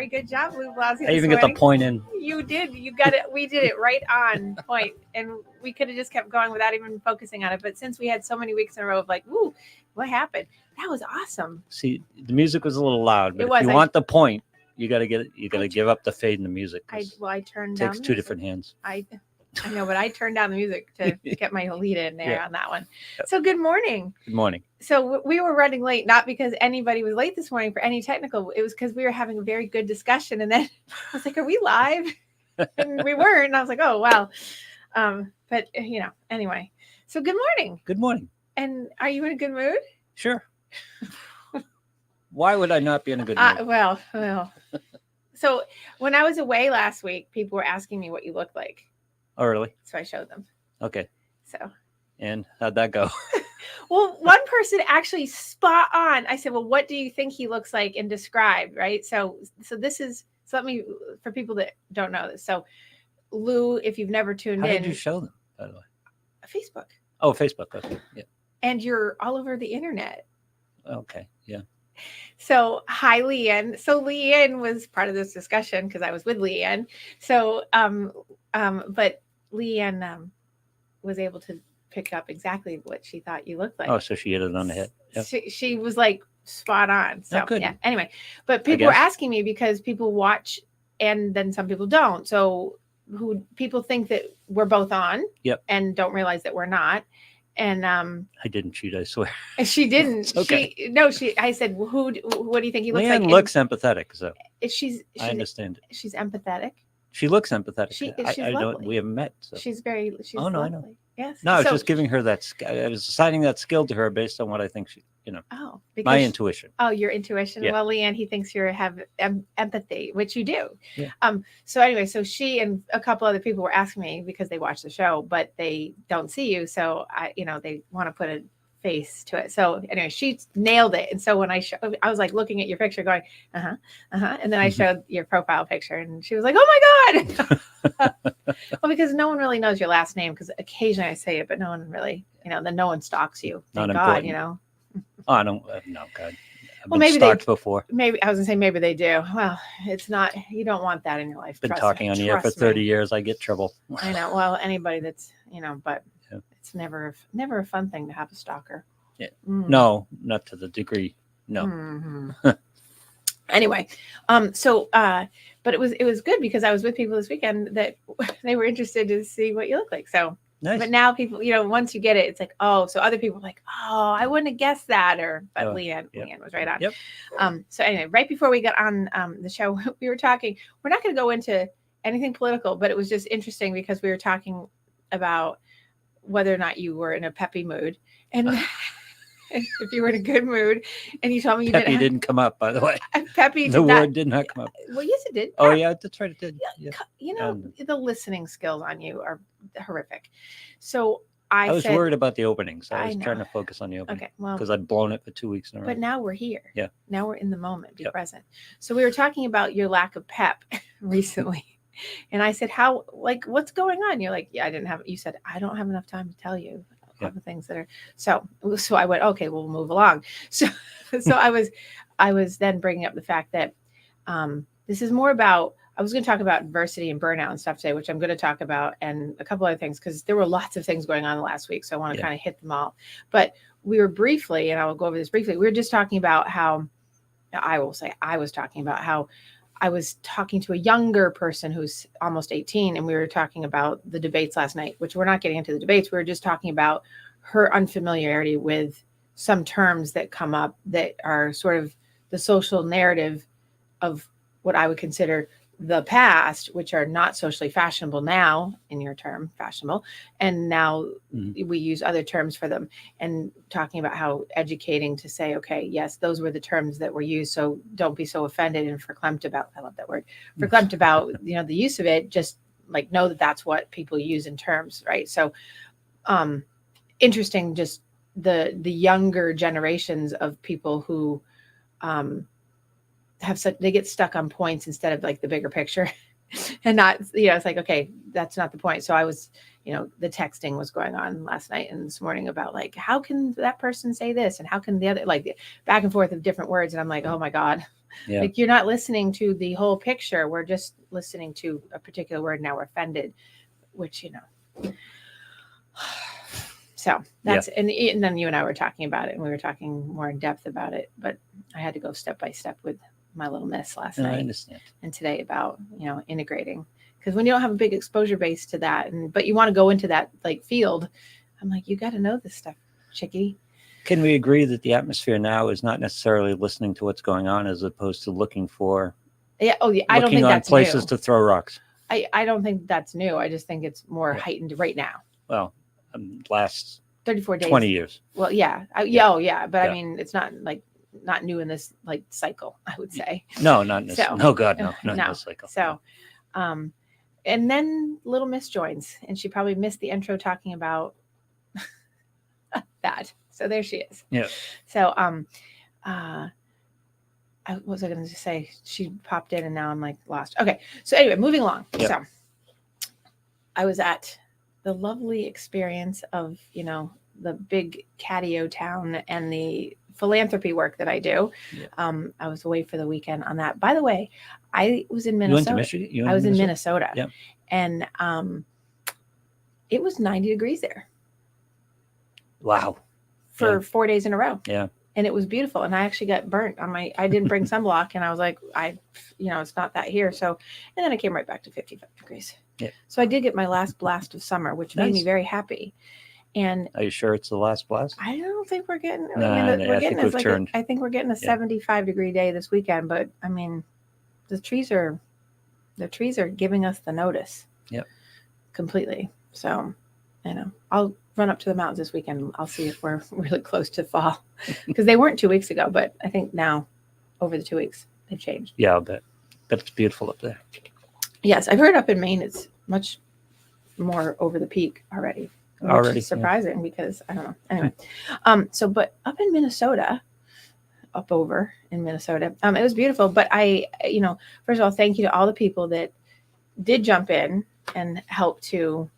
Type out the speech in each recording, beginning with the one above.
very good job, Blue Blousy. I even get the point in. You did. You got it. We did it right on point, and we could have just kept going without even focusing on it. But since we had so many weeks in a row of like, "Ooh, what happened?" That was awesome. See, the music was a little loud, but if you want the point, you got to get it. You got to give up the fade in the music. I turned it down. Takes two different hands. I know, but I turned down the music to get my lead in there on that one. Yep. So good morning. Good morning. So we were running late, not because anybody was late this morning for any technical. It was because we were having a very good discussion. And then I was like, are we live? And we weren't. And I was like, oh, wow. But, anyway. So good morning. Good morning. And are you in a good mood? Sure. Why would I not be in a good mood? Well. So when I was away last week, people were asking me what you looked like. Oh, really? So I showed them. Okay. So. And how'd that go? Well, one person actually spot on. I said, well, what do you think he looks like and describe, right? So let me, for people that don't know this. So Lou, if you've never tuned in. How did you show them, by the way? Facebook. Oh, Facebook. Okay. Yeah. And you're all over the internet. Okay. Yeah. So hi, Leanne. So Leanne was part of this discussion because I was with Leanne. So, but Leanne was able to pick up exactly what she thought you looked like. Oh, so she hit it on the head. Yep. She was like spot on. So yeah. Anyway, but people were asking me because people watch and then some people don't. So people think that we're both on. Yep. And don't realize that we're not. And I didn't cheat, I swear. She didn't. Okay. I said, well, what do you think he looks Leanne like? Looks empathetic, so I understand it. She's empathetic. She looks empathetic. She's I don't. We haven't met. So. She's oh no, lovely. I know. Yes. No, I was just giving her that. I was assigning that skill to her based on what I think she. Oh, my intuition. Oh, your intuition. Yeah. Well, Leanne, he thinks you have empathy, which you do. Yeah. So anyway, so she and a couple other people were asking me because they watch the show, but they don't see you. So they want to put a face to it. So anyway, she nailed it. And so when I was like looking at your picture going, and then I showed your profile picture and she was like, oh my God. Well, because no one really knows your last name because occasionally I say it, but no one really, then no one stalks you. Thank God, Oh, I don't. No, God. Well, maybe stalked before. Maybe I was gonna say maybe they do. Well, it's not. You don't want that in your life. Been talking on the air for 30 years. I get trouble. I know. Well, anybody that's but yeah. It's never a fun thing to have a stalker. Yeah. No, not to the degree. No. Mm-hmm. Anyway, but it was good because I was with people this weekend that they were interested to see what you look like. So. Nice. But now people, once you get it, it's like, oh, so other people are like, oh, I wouldn't have guessed that. But Leanne was right on. Yep. So anyway, right before we got on the show, we were talking, we're not going to go into anything political, but it was just interesting because we were talking about whether or not you were in a peppy mood. And if you were in a good mood, and you told me you Peppy didn't come up, by the way. Peppy the word did not come up. Well, yes, it did. Oh, yeah, that's right, it did. Yeah. The listening skills on you are horrific. So I was worried about the opening, so I was trying to focus on the opening. Okay, well, because I'd blown it for 2 weeks in a row. But now we're here. Yeah. Now we're in the moment. Be present. So we were talking about your lack of pep recently. And I said, what's going on? You're like, you said, I don't have enough time to tell you all the things that are. So I went, okay, we'll move along. So I was then bringing up the fact that this is more about, I was going to talk about adversity and burnout and stuff today, which I'm going to talk about, and a couple other things, because there were lots of things going on the last week. So I want to kind of hit them all. But we were briefly, and I will go over this briefly, we were just talking about how, I was talking about how I was talking to a younger person who's almost 18, and we were talking about the debates last night, which we're not getting into the debates. We were just talking about her unfamiliarity with some terms that come up that are sort of the social narrative of what I would consider the past, which are not socially fashionable now, in your term, fashionable. And now we use other terms for them, and talking about how educating to say, okay, yes, those were the terms that were used. So don't be so offended and verklempt about, I love that word, verklempt about, the use of it. Just like, know that that's what people use in terms. Right. So interesting, just the younger generations of people who, they get stuck on points instead of like the bigger picture and not, it's like, okay, that's not the point. So I was, the texting was going on last night and this morning about how can that person say this? And how can the other, back and forth of different words. And I'm like, oh my God, Yeah. Like you're not listening to the whole picture. We're just listening to a particular word. Now we're offended, which, so that's, and then you and I were talking about it, and we were talking more in depth about it, but I had to go step by step with my little miss last night. I understand. And today about, integrating, because when you don't have a big exposure base to that, but you want to go into that like field, I'm like, you got to know this stuff, chickie. Can we agree that the atmosphere now is not necessarily listening to what's going on as opposed to looking for? Yeah. Oh, yeah. I don't think that's places new. to throw rocks. I don't think that's new. I just think it's more heightened right now. Well, last 34 days, 20 years. Well, yeah. But I mean, it's not new in this like cycle, I would say. No, not in this. So, no, God, no, not in this cycle. So, and then little Miss joins, and she probably missed the intro talking about that. So there she is. Yeah. So, what was I going to say? She popped in and now I'm like lost. Okay. So anyway, moving along. Yep. So I was at the lovely experience of, the big catio town and the philanthropy work that I do. Yeah. I was away for the weekend on that. By the way, I was in Minnesota. You went to Michigan? I was in Minnesota. Yeah. And it was 90 degrees there. Wow. For 4 days in a row. Yeah. And it was beautiful. And I actually got burnt on I didn't bring sunblock, and I was like, it's not that here. So, and then I came right back to 55 degrees. Yeah. So I did get my last blast of summer, which made me very happy. And are you sure it's the last blast? I don't think we're getting, I think we're getting a 75 degree day this weekend, but I mean, the trees are giving us the notice. Yep. Completely. So, I'll run up to the mountains this weekend. I'll see if we're really close to fall, because they weren't 2 weeks ago, but I think now over the 2 weeks they've changed. Yeah, I'll bet. But it's beautiful up there. Yes. I've heard up in Maine, it's much more over the peak already. Which is surprising because I don't know. Anyway. But up in Minnesota, it was beautiful. But first of all, thank you to all the people that did jump in and help to,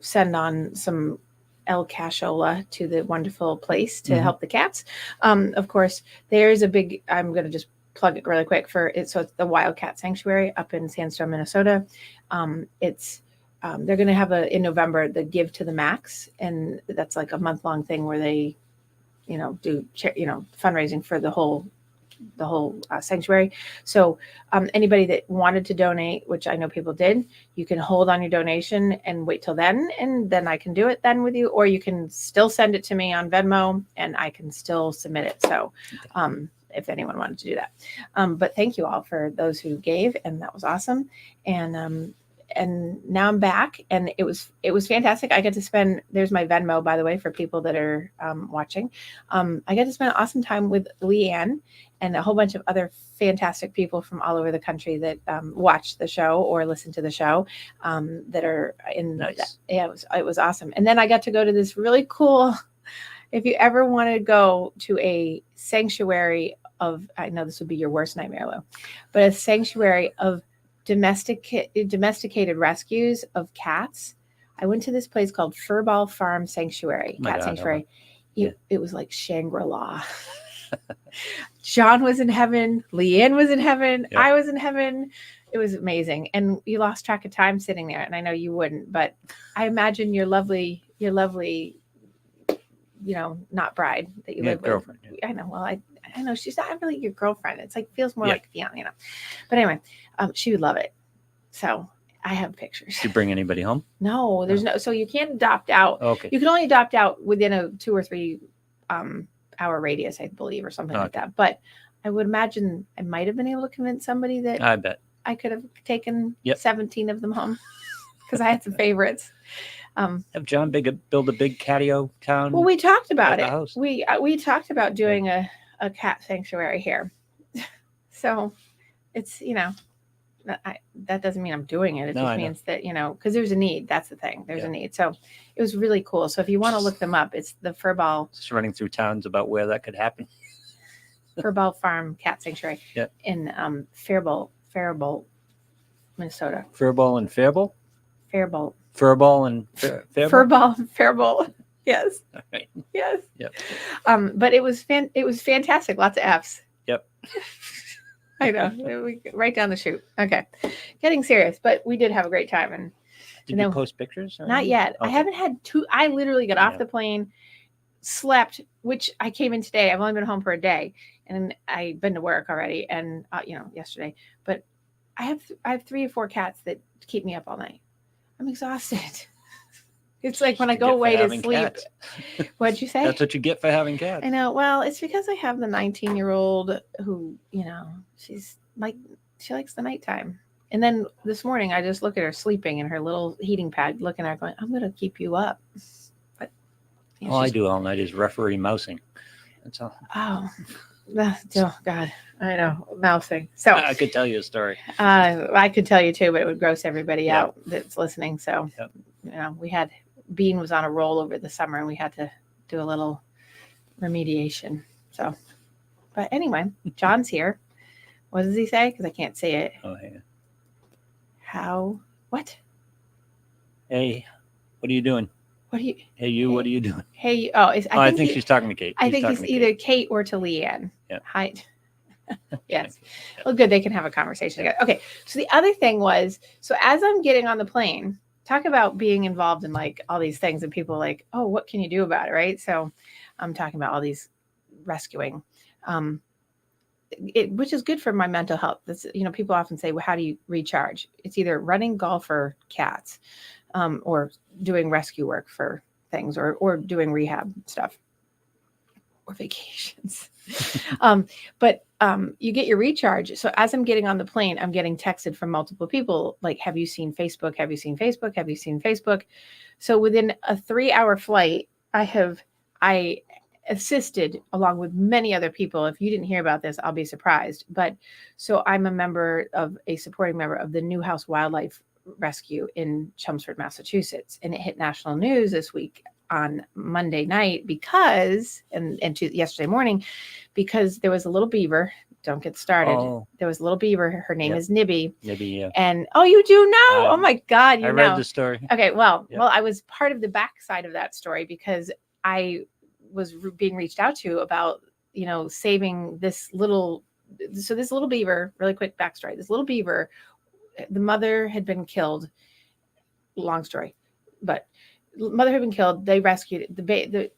send on some El Cashola to the wonderful place to help the cats. Of course, there's a big, I'm going to just plug it really quick so it's the Wildcat Sanctuary up in Sandstone, Minnesota. They're going to have in November, the Give to the Max. And that's like a month-long thing where they, do, fundraising for the whole sanctuary. So anybody that wanted to donate, which I know people did, you can hold on your donation and wait till then, and then I can do it then with you, or you can still send it to me on Venmo and I can still submit it. So if anyone wanted to do that. But thank you all for those who gave, and that was awesome. And now I'm back, and it was fantastic. I got to spend, there's my Venmo, by the way, for people that are watching. I got to spend an awesome time with Leanne and a whole bunch of other fantastic people from all over the country that watch the show or listen to the show that are in. Nice. It was awesome. And then I got to go to this really cool, if you ever want to go to a sanctuary of, I know this would be your worst nightmare, Lou, but a sanctuary of domesticated rescues of cats. I went to this place called Furball Farm Sanctuary, Sanctuary. It was like Shangri-La. John was in heaven. Leanne was in heaven. Yep. I was in heaven. It was amazing. And you lost track of time sitting there. And I know you wouldn't, but I imagine your lovely, not bride that you live with. Girlfriend. Yeah. I know. Well, I know she's not really your girlfriend. It's like, feels more like fiance, But anyway, she would love it. So I have pictures. Did you bring anybody home? No, there's no. So you can't adopt out. Okay. You can only adopt out within a 2 or 3 hour radius, I believe, or something like that. But I would imagine I might have been able to convince somebody that I bet I could have taken 17 of them home, because I had some favorites. Have John build a big catio town? Well, we talked about it. House. We talked about doing a cat sanctuary here. So it's, that doesn't mean I'm doing it. It just means that, because there's a need. That's the thing. There's a need. So it was really cool. So if you want to look them up, it's the Furball. Just running through towns about where that could happen. Furball Farm Cat Sanctuary in Faribault, Minnesota. Furball and Faribault? Faribault. Furball and Faribault. Yes. All right. Yes. Yep. But it was fantastic. Lots of F's. Yep. I know. Right down the chute. Okay. Getting serious, but we did have a great time. And did you post pictures? Not yet. Okay. I haven't had I literally got off the plane, slept, which I came in today. I've only been home for a day, and I've been to work already, and yesterday. But I have 3 or 4 cats that keep me up all night. I'm exhausted. It's like when I go away to sleep. What'd you say? That's what you get for having cats. I know. Well, it's because I have the 19-year-old who, she likes the nighttime. And then this morning, I just look at her sleeping in her little heating pad, looking at her going, I'm going to keep you up. But all I do all night is referee mousing. That's all. Oh, God. I know. Mousing. So I could tell you a story. I could tell you too, but it would gross everybody out that's listening. So, Bean was on a roll over the summer, and we had to do a little remediation. So, but anyway, John's here. What does he say? Because I can't say it. Oh, yeah. What? Hey, what are you doing? What are you? Hey, you. What are you doing? Hey. I think she's talking to Kate. I think it's either Kate or to Leanne. Yeah. Hi. Yes. Well, good. They can have a conversation together. Okay. So the other thing was, as I'm getting on the plane, talk about being involved in like all these things, and people like, oh, what can you do about it? Right. So I'm talking about all these rescuing, which is good for my mental health. That's, people often say, well, how do you recharge? It's either running, golf, or cats, or doing rescue work for things, or doing rehab stuff, or vacations. But you get your recharge. So as I'm getting on the plane, I'm getting texted from multiple people like, have you seen Facebook? Have you seen Facebook? Have you seen Facebook? So within a 3-hour flight, I assisted along with many other people. If you didn't hear about this, I'll be surprised. But so I'm a supporting member of the Newhouse Wildlife Rescue in Chelmsford, Massachusetts. And it hit national news this week on Monday night because yesterday morning, because there was a little beaver. Don't get started. Oh. There was a little beaver. Her name is Nibby. Nibby, yeah. And you do know? Oh my God, I read the story. Okay, well, I was part of the backside of that story because I was being reached out to about, saving this little beaver. Really quick backstory. This little beaver, the mother had been killed. Long story, but mother had been killed. They rescued it.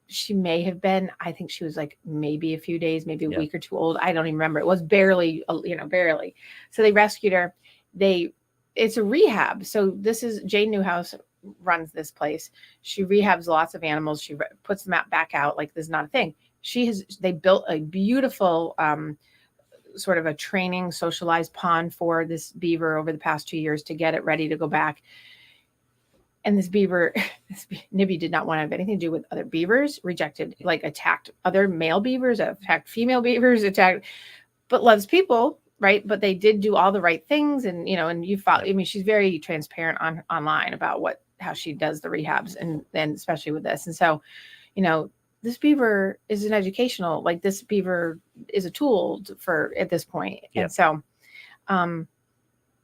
She may have been, I think she was like maybe a few days, maybe a week or two old. I don't even remember. It was barely. So they rescued her. It's a rehab. So this is Jane Newhouse runs this place. She rehabs lots of animals. She puts them back out. Like this is not a thing. They built a beautiful, sort of a training socialized pond for this beaver over the past 2 years to get it ready to go back. And this beaver, Nibby did not want to have anything to do with other beavers, attacked other male beavers, attacked female beavers, but loves people, right? But they did do all the right things. And, and you follow, she's very transparent online about how she does the rehabs and especially with this. And so, this beaver is an educational, this beaver is a tool at this point. Yep. And so,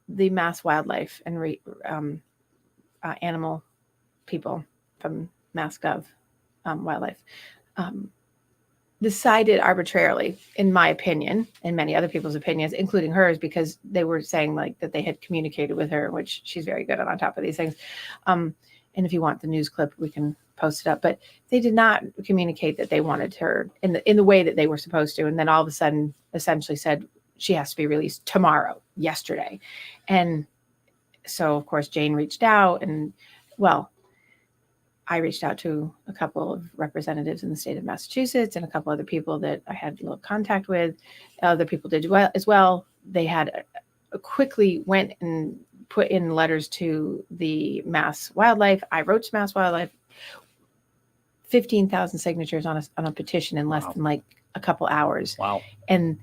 the Mass Wildlife and animal people from MassGov Wildlife decided arbitrarily, in my opinion, and many other people's opinions, including hers, because they were saying that they had communicated with her, which she's very good on top of these things. And if you want the news clip, we can post it up. But they did not communicate that they wanted her in the way that they were supposed to. And then all of a sudden, essentially said she has to be released yesterday. And so, of course, Jane reached out and, I reached out to a couple of representatives in the state of Massachusetts and a couple other people that I had a little contact with. Other people did as well. They had quickly went and put in letters to the Mass Wildlife. I wrote to Mass Wildlife, 15,000 signatures on a petition in less than a couple hours. Wow. And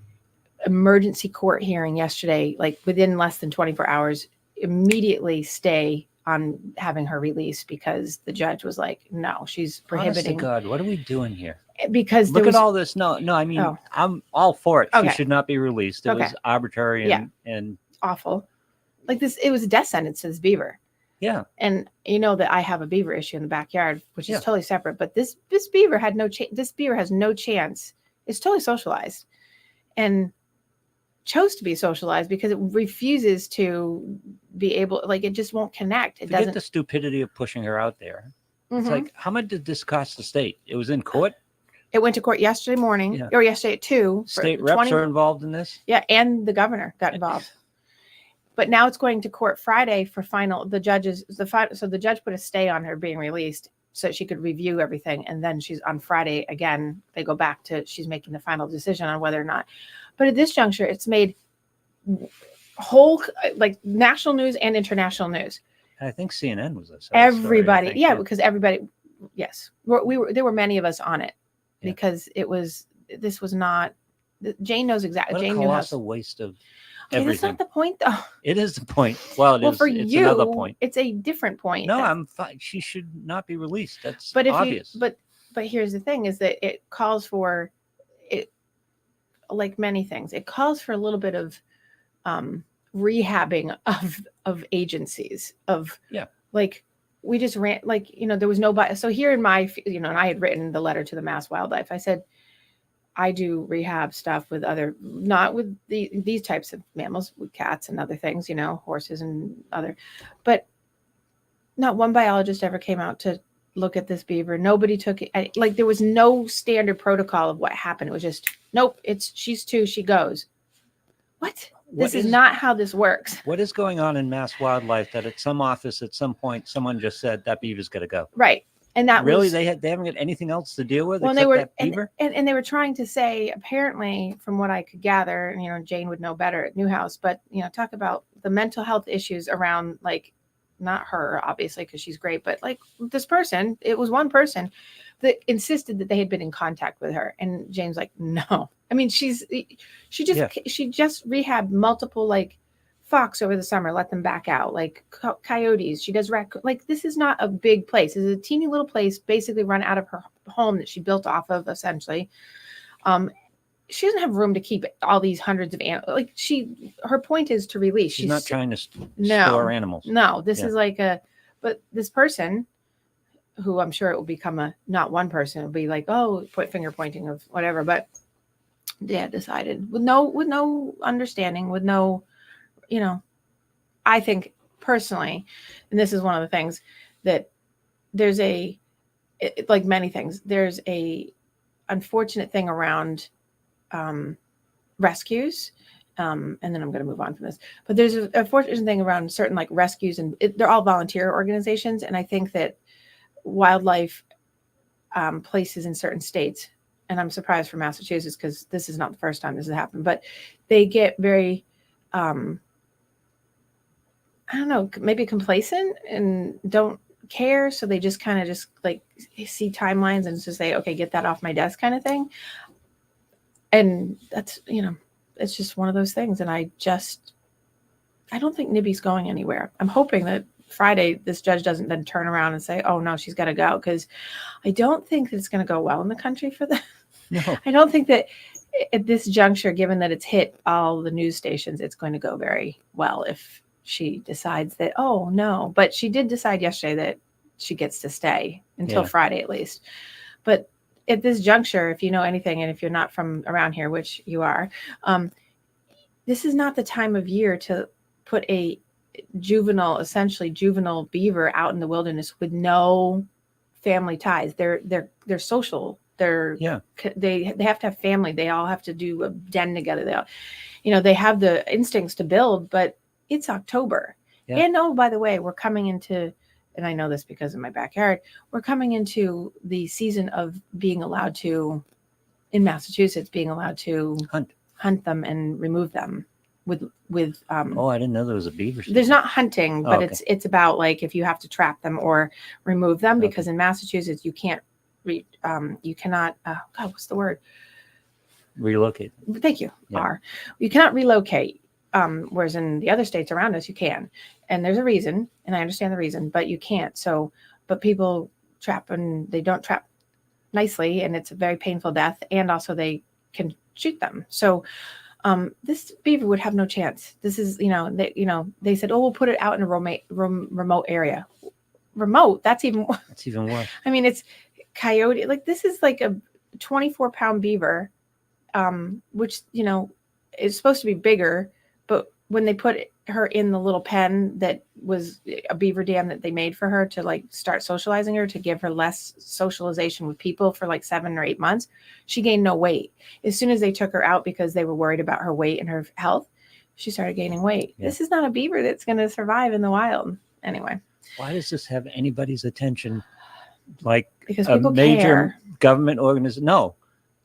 emergency court hearing yesterday, within less than 24 hours, immediately stay on having her released because the judge was like, no, she's prohibiting. Honest to God, what are we doing here? Because look at all this. No, I mean, I'm all for it. Okay. She should not be released. It was arbitrary and awful. It was a death sentence to this beaver. Yeah. And that I have a beaver issue in the backyard, which is totally separate. But this beaver had this beaver has no chance. It's totally socialized. and chose to be socialized because it refuses to be able, like, it just won't connect. It Forget doesn't. the stupidity of pushing her out there. It's Mhm. like, how much did this cost the state? It was in court. It went to court yesterday morning, Yeah. or yesterday at 2. State reps are involved in this. Yeah, and the governor got involved. But now it's going to court Friday for final. So the judge put a stay on her being released so she could review everything, and then she's on Friday again. They go back to she's making the final decision on whether or not. But at this juncture, it's made whole, like, national news and international news. I think CNN was a everybody, story, because everybody, yes, there were many of us on it because this was not. Jane knows exactly. What a colossal waste of everything. That's not the point, though. It is the point. Well, it's another point. It's a different point. No, I'm fine. She should not be released. That's obvious. But here's the thing: is that it calls for it, like many things. It calls for a little bit of rehabbing of agencies of like. We just ran, like, there was nobody. So here in my, and I had written the letter to the Mass Wildlife. I said, I do rehab stuff with not with these types of mammals, with cats and other things, horses and other, but not one biologist ever came out to look at this beaver. Nobody took it. Like, there was no standard protocol of what happened. It was just, nope, she's 2, she goes. What? This is not how this works. What is going on in Mass Wildlife that at some office at some point someone just said that beaver's got to go? Right. And that really, they haven't got anything else to deal with. Well, except that beaver? And they were trying to say, apparently, from what I could gather, Jane would know better at Newhouse, but talk about the mental health issues around, like, not her, obviously, because she's great, but like this person, it was one person that insisted that they had been in contact with her, and Jane's like, no. I mean, she just rehabbed multiple, like, fox over the summer, let them back out, like coyotes. She does raccoon. Like, this is not a big place. It's a teeny little place, basically run out of her home that she built off of, essentially. She doesn't have room to keep all these hundreds of animals. Like, her point is to release. She's not trying to store animals. No, this is like but this person, who I'm sure it will become not one person, it'll be like, oh, finger pointing of whatever. But decided with no understanding, with no, I think personally, and this is one of the things that there's like many things, there's a unfortunate thing around rescues. And then I'm going to move on from this, but there's a unfortunate thing around certain, like, rescues, and they're all volunteer organizations. And I think that wildlife places in certain states, and I'm surprised for Massachusetts because this is not the first time this has happened, but they get very, I don't know, maybe complacent and don't care. So they just kind of just like see timelines and just say, okay, get that off my desk kind of thing. And that's, it's just one of those things. And I don't think Nibby's going anywhere. I'm hoping that Friday this judge doesn't then turn around and say, oh no, she's got to go, because I don't think that it's going to go well in the country for them. No. I don't think that at this juncture, given that it's hit all the news stations, it's going to go very well if she decides that, oh no. But she did decide yesterday that she gets to stay until Friday at least. But at this juncture, if you know anything, and if you're not from around here, which you are, this is not the time of year to put a essentially juvenile beaver out in the wilderness with no family ties. They're social. They have to have family. They all have to do a den together. They all, they have the instincts to build, but it's October. Yeah. And oh, by the way, we're coming into, and I know this because of my backyard, we're coming into the season of being allowed to, in Massachusetts, being allowed to hunt them and remove them with oh, I didn't know there was a beaver season. There's not hunting, but it's about, like, if you have to trap them or remove them, because in Massachusetts you can't you cannot God, what's the word? Relocate. Thank you. Yeah. You cannot relocate. Whereas in the other states around us, you can. And there's a reason, and I understand the reason, but you can't. So, but people trap, and they don't trap nicely, and it's a very painful death. And also they can shoot them. So this beaver would have no chance. This is, they said, oh, we'll put it out in a remote area. Remote, that's even worse. I mean, it's coyote. Like, this is like a 24-pound beaver which, is supposed to be bigger, but when they put her in the little pen that was a beaver dam that they made for her to like start socializing her, to give her less socialization with people for like 7 or 8 months, she gained no weight. As soon as they took her out because they were worried about her weight and her health, she started gaining weight. Yeah. This is not a beaver that's going to survive in the wild. Anyway. Why does this have anybody's attention? Like because a people major care. Government organization?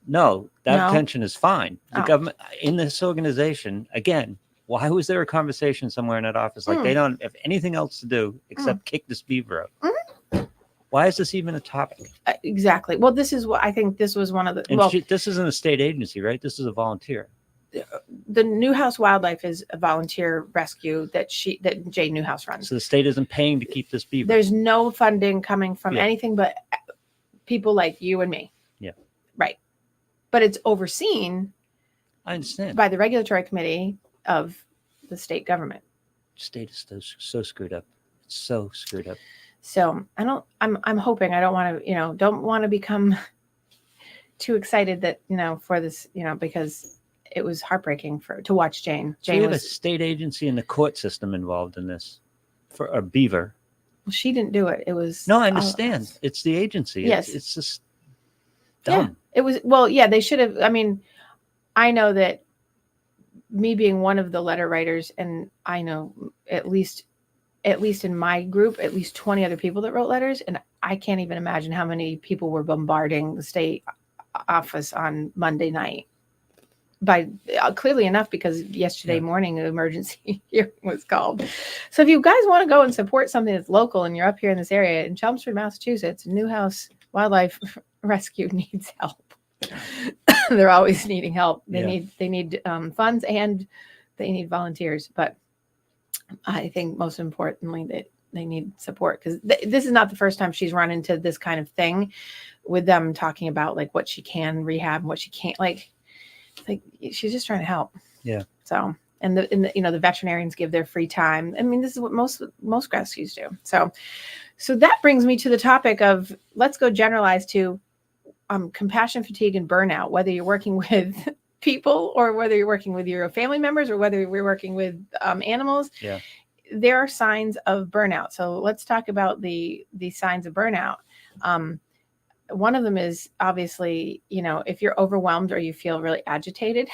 No, that attention is fine. The government in this organization, again, why was there a conversation somewhere in that office? Like they don't have anything else to do except kick this beaver out. Why is this even a topic? Exactly. Well, this is what I think this was one of the, this isn't a state agency, right? This is a volunteer. The Newhouse Wildlife is a volunteer rescue that Jay Newhouse runs. So the state isn't paying to keep this beaver. There's no funding coming from anything but people like you and me. Yeah. Right. But it's overseen. I understand. By the regulatory committee of the state government. State is so screwed up. It's so screwed up. So I'm hoping, I don't want to become too excited that, for this, because it was heartbreaking to watch Jane. So we have a state agency and the court system involved in this for a beaver. Well, she didn't do it. It was. No, I understand. It's the agency. Yes. It's just dumb. Yeah, it was. Well, yeah, they should have. I mean, I know that me being one of the letter writers, and I know at least in my group, at least 20 other people that wrote letters. And I can't even imagine how many people were bombarding the state office on Monday night. By clearly enough, because yesterday morning an emergency hearing was called. So if you guys want to go and support something that's local and you're up here in this area in Chelmsford, Massachusetts, Newhouse Wildlife Rescue needs help. They're always needing help. They need funds and they need volunteers. But I think most importantly that they need support, because this is not the first time she's run into this kind of thing with them talking about like what she can rehab and what she can't. Like she's just trying to help. Yeah. So, and the veterinarians give their free time. I mean, this is what most rescues do. So that brings me to the topic of, let's go generalize to compassion fatigue and burnout, whether you're working with people or whether you're working with your family members or whether we're working with animals. Yeah. There are signs of burnout. So let's talk about the signs of burnout. One of them is obviously, if you're overwhelmed or you feel really agitated.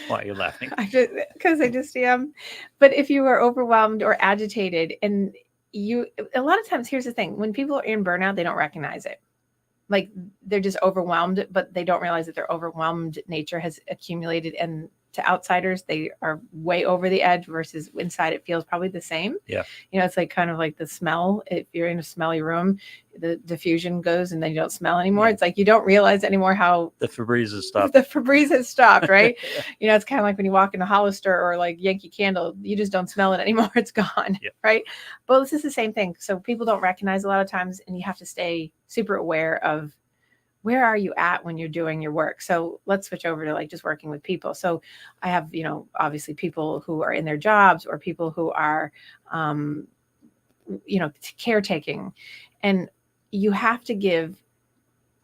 Why are you laughing? Because I just am. But if you are overwhelmed or agitated, and a lot of times, here's the thing: when people are in burnout, they don't recognize it. Like they're just overwhelmed, but they don't realize that their overwhelmed nature has accumulated, and to outsiders, they are way over the edge versus inside it feels probably the same. Yeah. It's like kind of like the smell. If you're in a smelly room, the diffusion goes and then you don't smell anymore. Yeah. It's like you don't realize anymore how the Febreze has stopped. The Febreze has stopped, right? It's kind of like when you walk in a Hollister or like Yankee Candle, you just don't smell it anymore. It's gone, right? But this is the same thing. So people don't recognize a lot of times, and you have to stay super aware of where are you at when you're doing your work. So let's switch over to like just working with people. So I have, obviously people who are in their jobs or people who are, caretaking, and you have to give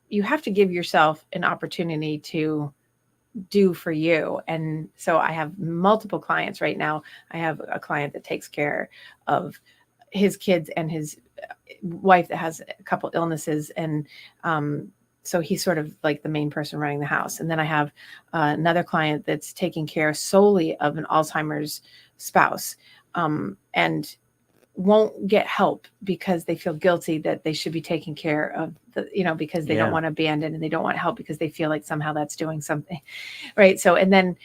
yourself an opportunity to do for you. And so I have multiple clients right now. I have a client that takes care of his kids and his wife that has a couple illnesses. And, so he's sort of like the main person running the house. And then I have another client that's taking care solely of an Alzheimer's spouse, and won't get help because they feel guilty that they should be taking care of because they don't want to abandon, and they don't want help because they feel like somehow that's doing something. Right. So, and then,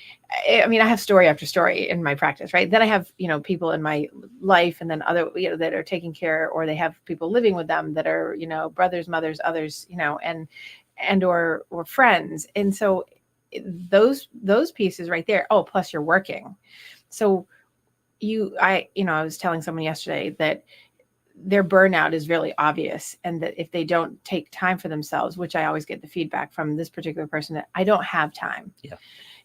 I have story after story in my practice, right? Then I have, people in my life, and then other, that are taking care, or they have people living with them that are, brothers, mothers, others, and or friends. And so those pieces right there. Oh, plus you're working. So I was telling someone yesterday that their burnout is really obvious, and that if they don't take time for themselves, which I always get the feedback from this particular person that I don't have time. Yeah.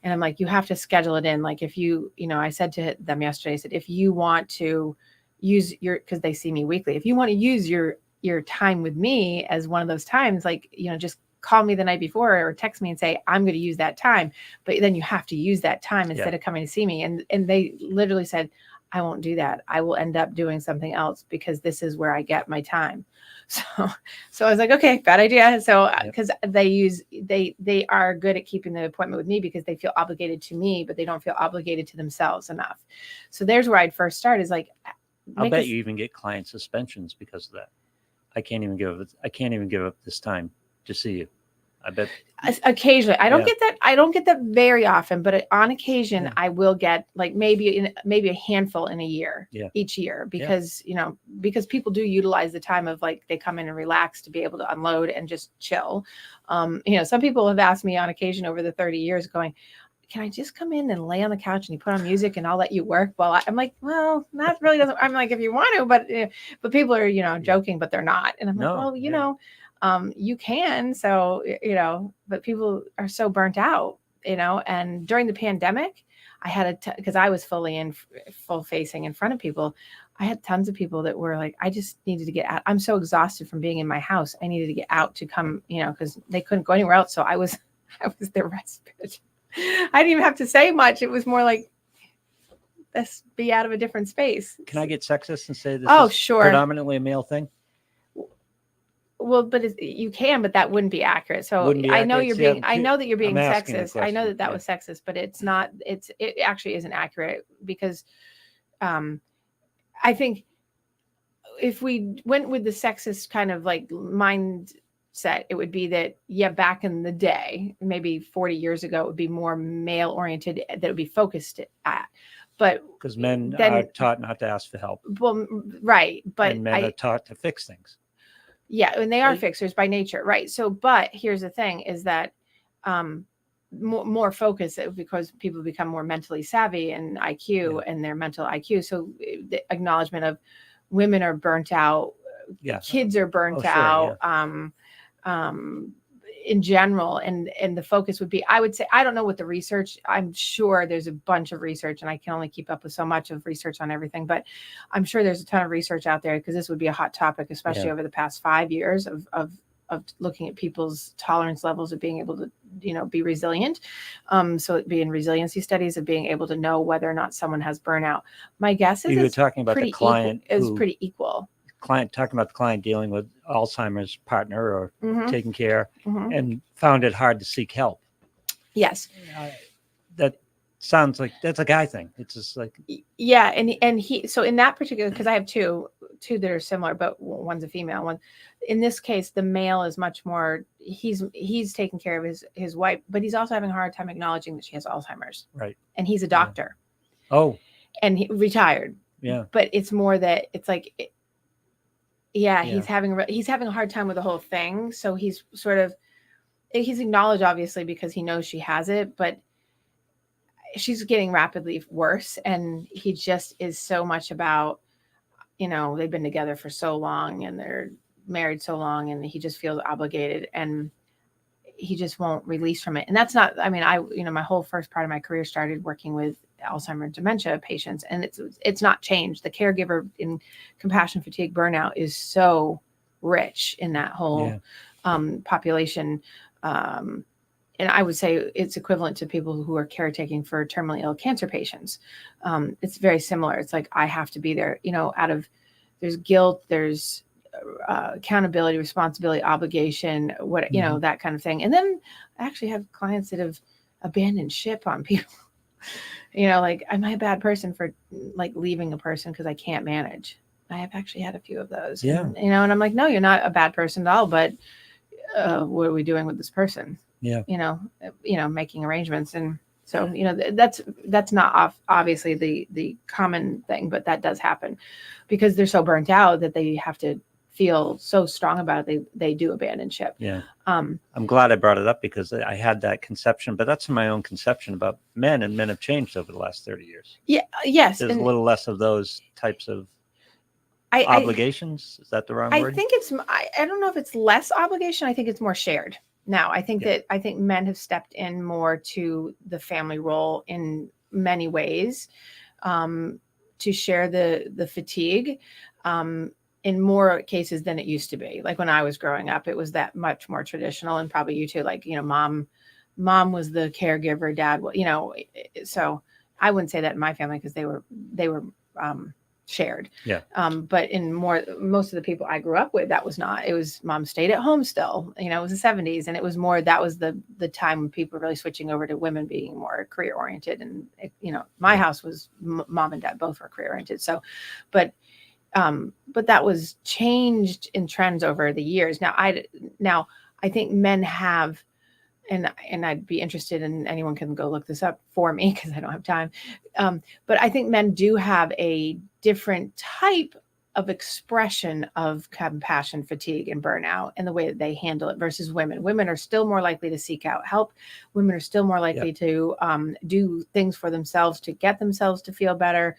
And I'm like, you have to schedule it in. Like if I said to them yesterday, I said, if you want to use because they see me weekly, if you want to use your time with me as one of those times, like, just call me the night before or text me and say, I'm going to use that time, but then you have to use that time instead of coming to see me. And they literally said, I won't do that. I will end up doing something else because this is where I get my time. So I was like, okay, bad idea. So, cause they are good at keeping the appointment with me because they feel obligated to me, but they don't feel obligated to themselves enough. So there's where I'd first start is like, I'll bet you even get client suspensions because of that. I can't even give up this time to see you. I bet occasionally I don't get that. I don't get that very often, but on occasion I will get like maybe a handful in a year, each year, because, because people do utilize the time of like, they come in and relax to be able to unload and just chill. Some people have asked me on occasion over the 30 years going, can I just come in and lay on the couch and you put on music and I'll let you work? Well, I'm like, well, that really doesn't, I'm like, if you want to, but people are, joking, but they're not. And I'm like, well, you can. So, but people are so burnt out, and during the pandemic, I had because I was full facing in front of people. I had tons of people that were like, I just needed to get out. I'm so exhausted from being in my house. I needed to get out to come, because they couldn't go anywhere else. So I was their respite. I didn't even have to say much. It was more like, let's be out of a different space. Can I get sexist and say this is predominantly a male thing? Well, but you can, but that wouldn't be accurate. So I know you're being, I know that you're being sexist. I know that was sexist, but it's not, it actually isn't accurate because I think if we went with the sexist kind of like mindset, it would be that, back in the day, maybe 40 years ago, it would be more male oriented, that it would be focused at. But because men are taught not to ask for help. Well, right. But and men are taught to fix things. Yeah. And they are fixers by nature. Right. So, but here's the thing is that more focus because people become more mentally savvy and IQ and their mental IQ. So the acknowledgement of women are burnt out. Kids are burnt out. In general, and the focus would be, I would say, I don't know what the research, I'm sure there's a bunch of research and I can only keep up with so much of research on everything, but I'm sure there's a ton of research out there because this would be a hot topic, especially over the past 5 years of looking at people's tolerance levels of being able to, be resilient. So it'd be in resiliency studies of being able to know whether or not someone has burnout. My guess is you were talking about the client is pretty equal. Talking about the client dealing with Alzheimer's partner or taking care and found it hard to seek help. Yes. That sounds like that's a guy thing. It's just like, and he, so in that particular, because I have two that are similar, but one's a female one. In this case, the male is much more, he's taking care of his wife, but he's also having a hard time acknowledging that she has Alzheimer's. Right. And he's a doctor. Oh. And he retired. Yeah. But it's more that it's like, he's having a hard time with the whole thing. So he's acknowledged, obviously, because he knows she has it, but she's getting rapidly worse. And he just is so much about, they've been together for so long and they're married so long, and he just feels obligated and he just won't release from it. And that's not, my whole first part of my career started working with Alzheimer's dementia patients, and it's not changed. The caregiver in compassion fatigue burnout is so rich in that whole population. And I would say it's equivalent to people who are caretaking for terminally ill cancer patients. It's very similar. It's like, I have to be there, there's guilt, there's accountability, responsibility, obligation, that kind of thing. And then I actually have clients that have abandoned ship on people. Like, am I a bad person for like leaving a person because I can't manage? I have actually had a few of those. Yeah. And, and I'm like, no, you're not a bad person at all, but what are we doing with this person? Yeah. Making arrangements. And so, that's not obviously the common thing, but that does happen because they're so burnt out that they have to feel so strong about it. They do abandon ship. Yeah. I'm glad I brought it up because I had that conception, but that's my own conception about men, and men have changed over the last 30 years. Yeah. Yes. There's a little less of those types of obligations. Is that the wrong word? I think I don't know if it's less obligation. I think it's more shared. Now, I think men have stepped in more to the family role in many ways, to share the fatigue. in more cases than it used to be. Like when I was growing up, it was that much more traditional, and probably you too, like, mom was the caregiver, dad, so I wouldn't say that in my family because they were shared. Yeah. But in most of the people I grew up with, that was not. It was mom stayed at home still. It was the 70s, and it was more. That was the time when people were really switching over to women being more career oriented. And my house was mom and dad both were career oriented. So, but that was changed in trends over the years. Now I think men have. And I'd be interested in anyone can go look this up for me because I don't have time. But I think men do have a different type of expression of compassion, fatigue, and burnout and the way that they handle it versus women. Women are still more likely to seek out help. Women are still more likely to do things for themselves to get themselves to feel better.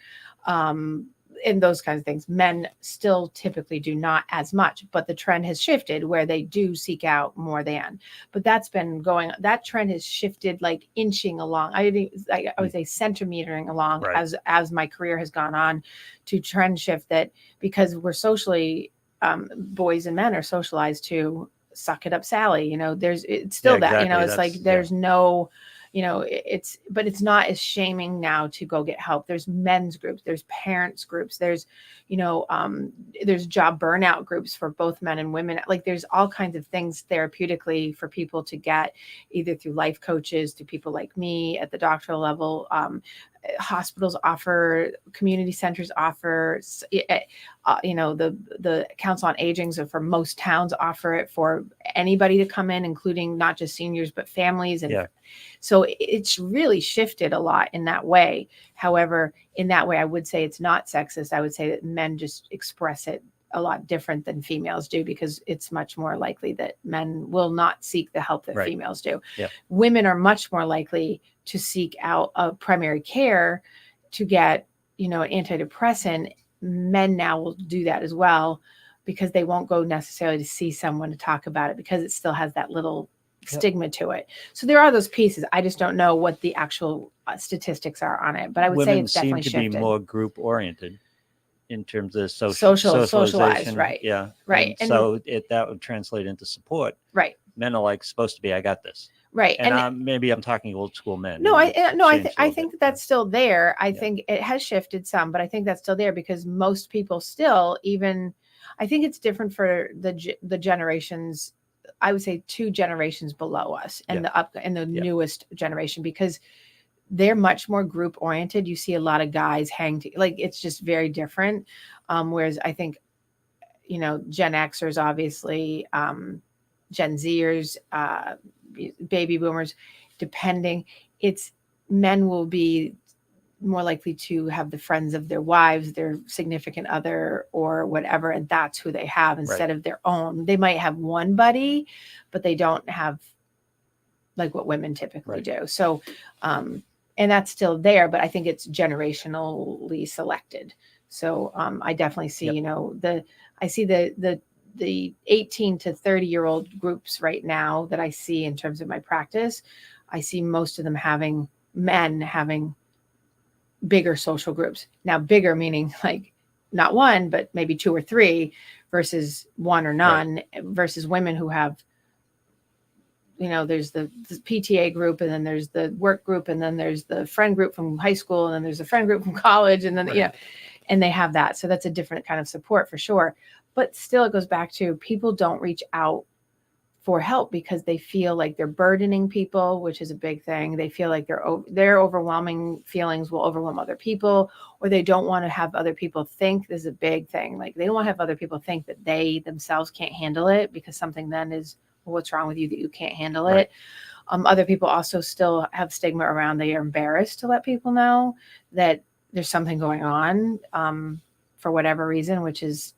And those kinds of things. Men still typically do not as much, but the trend has shifted where they do seek out more than. But that's been going. That trend has shifted, like inching along. I would say centimetering along as my career has gone on, to trend shift that because we're socially, boys and men are socialized to suck it up, Sally. It's still that. Exactly. It's like there's no. But it's not as shaming now to go get help. There's men's groups, there's parents groups, there's job burnout groups for both men and women. Like there's all kinds of things therapeutically for people to get, either through life coaches, through people like me at the doctoral level. Hospitals offer, community centers offer, the Council on Aging, so for most towns offer it for anybody to come in, including not just seniors, but families. And so it's really shifted a lot in that way. However, in that way, I would say it's not sexist. I would say that men just express it a lot different than females do, because it's much more likely that men will not seek the help that females do. Yeah. Women are much more likely to seek out a primary care to get, an antidepressant. Men now will do that as well, because they won't go necessarily to see someone to talk about it, because it still has that little stigma to it. So there are those pieces. I just don't know what the actual statistics are on it, but I would say it's definitely shifted. Women seem to be more group oriented in terms of socialized, right? Yeah, right. And so that would translate into support. Right. Men are like supposed to be, I got this. Right. And maybe I'm talking old school men. No, I think that's still there. I think it has shifted some, but I think that's still there because most people still, even, I think it's different for the generations. I would say 2 generations below us and the newest generation, because they're much more group oriented. You see a lot of guys it's just very different. Whereas I think, Gen Xers, obviously, Gen Zers, baby boomers, depending, men will be more likely to have the friends of their wives, their significant other, or whatever, and that's who they have instead of their own. They might have one buddy, but they don't have like what women typically do. So, and that's still there, but I think it's generationally selected. So I definitely see, I see the 18 to 30-year-old groups right now that I see in terms of my practice. I see most of them men having bigger social groups. Now, bigger meaning like not one, but maybe 2 or 3 versus 1 or none, versus women who have, there's the PTA group, and then there's the work group, and then there's the friend group from high school, and then there's a friend group from college, and then, and they have that. So that's a different kind of support for sure. But still, it goes back to people don't reach out for help because they feel like they're burdening people, which is a big thing. They feel like their overwhelming feelings will overwhelm other people, or they don't want to have other people think, this is a big thing. Like they don't want to have other people think that they themselves can't handle it, because something then is, well, what's wrong with you that you can't handle it? Other people also still have stigma around, they are embarrassed to let people know that there's something going on for whatever reason, which is,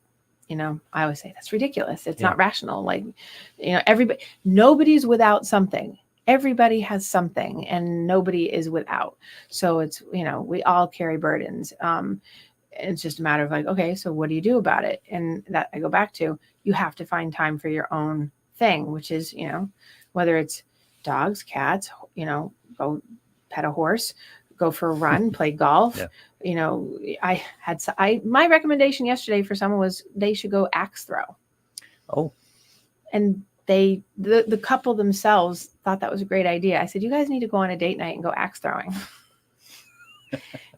I always say that's ridiculous. It's not rational. Like, nobody's without something. Everybody has something, and nobody is without. So it's, we all carry burdens. It's just a matter of like, okay, so what do you do about it? And that I go back to, you have to find time for your own thing, which is, whether it's dogs, cats, go pet a horse, go for a run, play golf. Yeah. You know, my recommendation yesterday for someone was they should go axe throw. Oh. And the couple themselves thought that was a great idea. I said, you guys need to go on a date night and go axe throwing.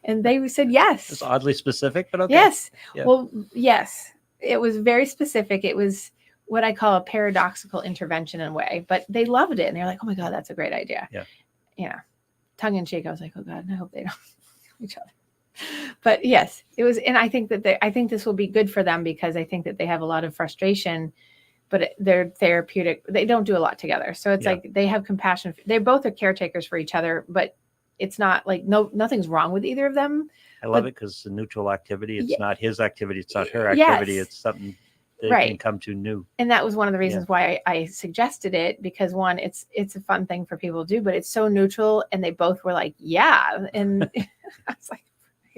And they said yes. It's oddly specific, but okay. Yes. Yeah. Well, yes. It was very specific. It was what I call a paradoxical intervention in a way, but they loved it. And they're like, oh my God, that's a great idea. Yeah. Yeah. Tongue in cheek. I was like, oh God, I hope they don't each other. But yes, it was. And I think that I think this will be good for them because I think that they have a lot of frustration, but they're therapeutic. They don't do a lot together. So it's like they have compassion. They both are caretakers for each other, but it's not like nothing's wrong with either of them. I love it because it's a neutral activity. It's not his activity. It's not her activity. It's something they can come to new. And that was one of the reasons why I suggested it, because one, it's a fun thing for people to do, but it's so neutral. And they both were like, yeah. And I was like,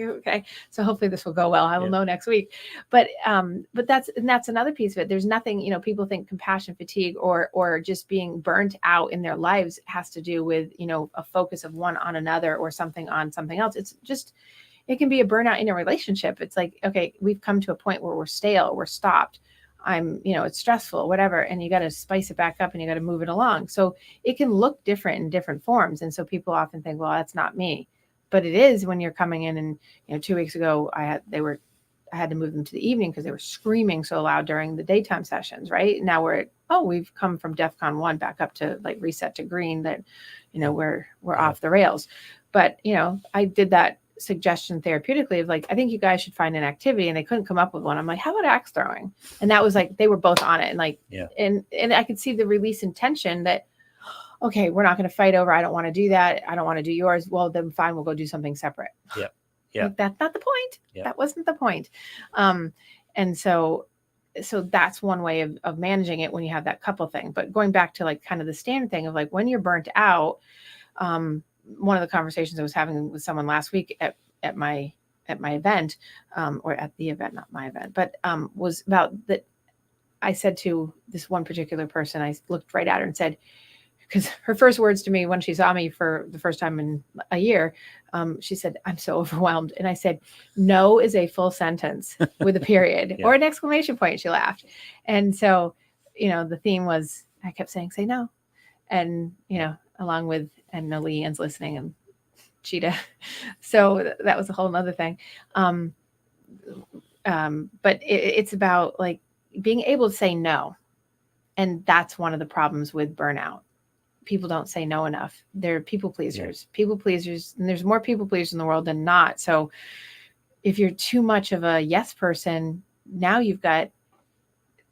okay, so hopefully this will go well. I will know next week. But that's another piece of it. There's nothing, you know, people think compassion fatigue or just being burnt out in their lives has to do with, you know, a focus of one on another or something on something else. It's just, it can be a burnout in a relationship. It's like, okay, we've come to a point where we're stale, we're stopped. It's stressful, whatever. And you got to spice it back up and you got to move it along. So it can look different in different forms. And so people often think, well, that's not me. But it is when you're coming in and, you know, 2 weeks ago, I had to move them to the evening because they were screaming so loud during the daytime sessions. Right now we've come from DEFCON 1 back up to like reset to green that, you know, we're off the rails. But, you know, I did that suggestion therapeutically of like, I think you guys should find an activity, and they couldn't come up with one. I'm like, how about axe throwing? And that was like, they were both on it. And like, and I could see the release in tension that, okay, we're not going to fight over, I don't want to do that. I don't want to do yours. Well, then fine, we'll go do something separate. Yeah. Yeah. Like, that's not the point. Yeah. That wasn't the point. And so that's one way of managing it when you have that couple thing. But going back to like kind of the standard thing of like when you're burnt out, one of the conversations I was having with someone last week at my event, or at the event, not my event, but was about that. I said to this one particular person, I looked right at her and said, because her first words to me when she saw me for the first time in a year, she said, I'm so overwhelmed. And I said, no is a full sentence with a period or an exclamation point. She laughed. And so, you know, the theme was, I kept saying, say no. And, you know, along with, and no, Leanne's listening and Cheetah. So that was a whole nother thing. But it's about like being able to say no. And that's one of the problems with burnout. People don't say no enough. They're people pleasers, and there's more people pleasers in the world than not. So if you're too much of a yes person, now you've got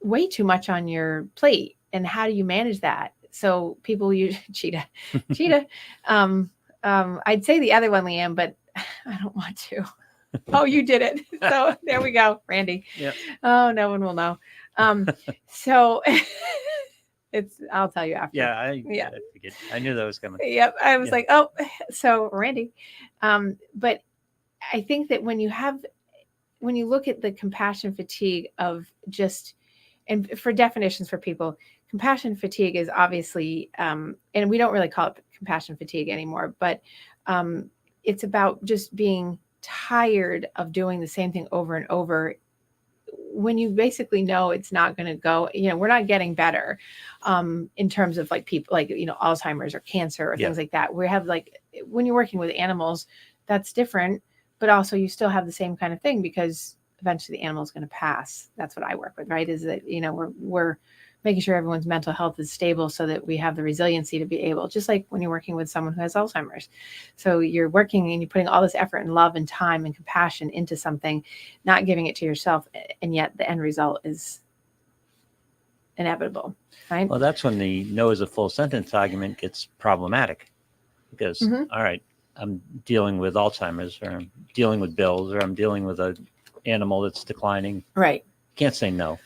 way too much on your plate. And how do you manage that? So people use Cheetah. I'd say the other one, Leanne, but I don't want to. Oh, you did it. So there we go, Randy. Yep. Oh, no one will know. So I'll tell you after. Yeah, I knew that was coming. Yep. I was like, oh, so Randy. But I think that when you look at the compassion fatigue of just, and for definitions for people, compassion fatigue is obviously, and we don't really call it compassion fatigue anymore, but it's about just being tired of doing the same thing over and over when you basically know it's not going to go, you know, we're not getting better in terms of like people like, you know, Alzheimer's or cancer or things like that. We have like, when you're working with animals, that's different, but also you still have the same kind of thing because eventually the animal is going to pass. That's what I work with, right? Is that, you know, we're making sure everyone's mental health is stable so that we have the resiliency to be able, just like when you're working with someone who has Alzheimer's. So you're working and you're putting all this effort and love and time and compassion into something, not giving it to yourself. And yet the end result is inevitable, right? Well, that's when the no is a full sentence argument gets problematic because, all right, I'm dealing with Alzheimer's or I'm dealing with bills or I'm dealing with an animal that's declining. Right. Can't say no.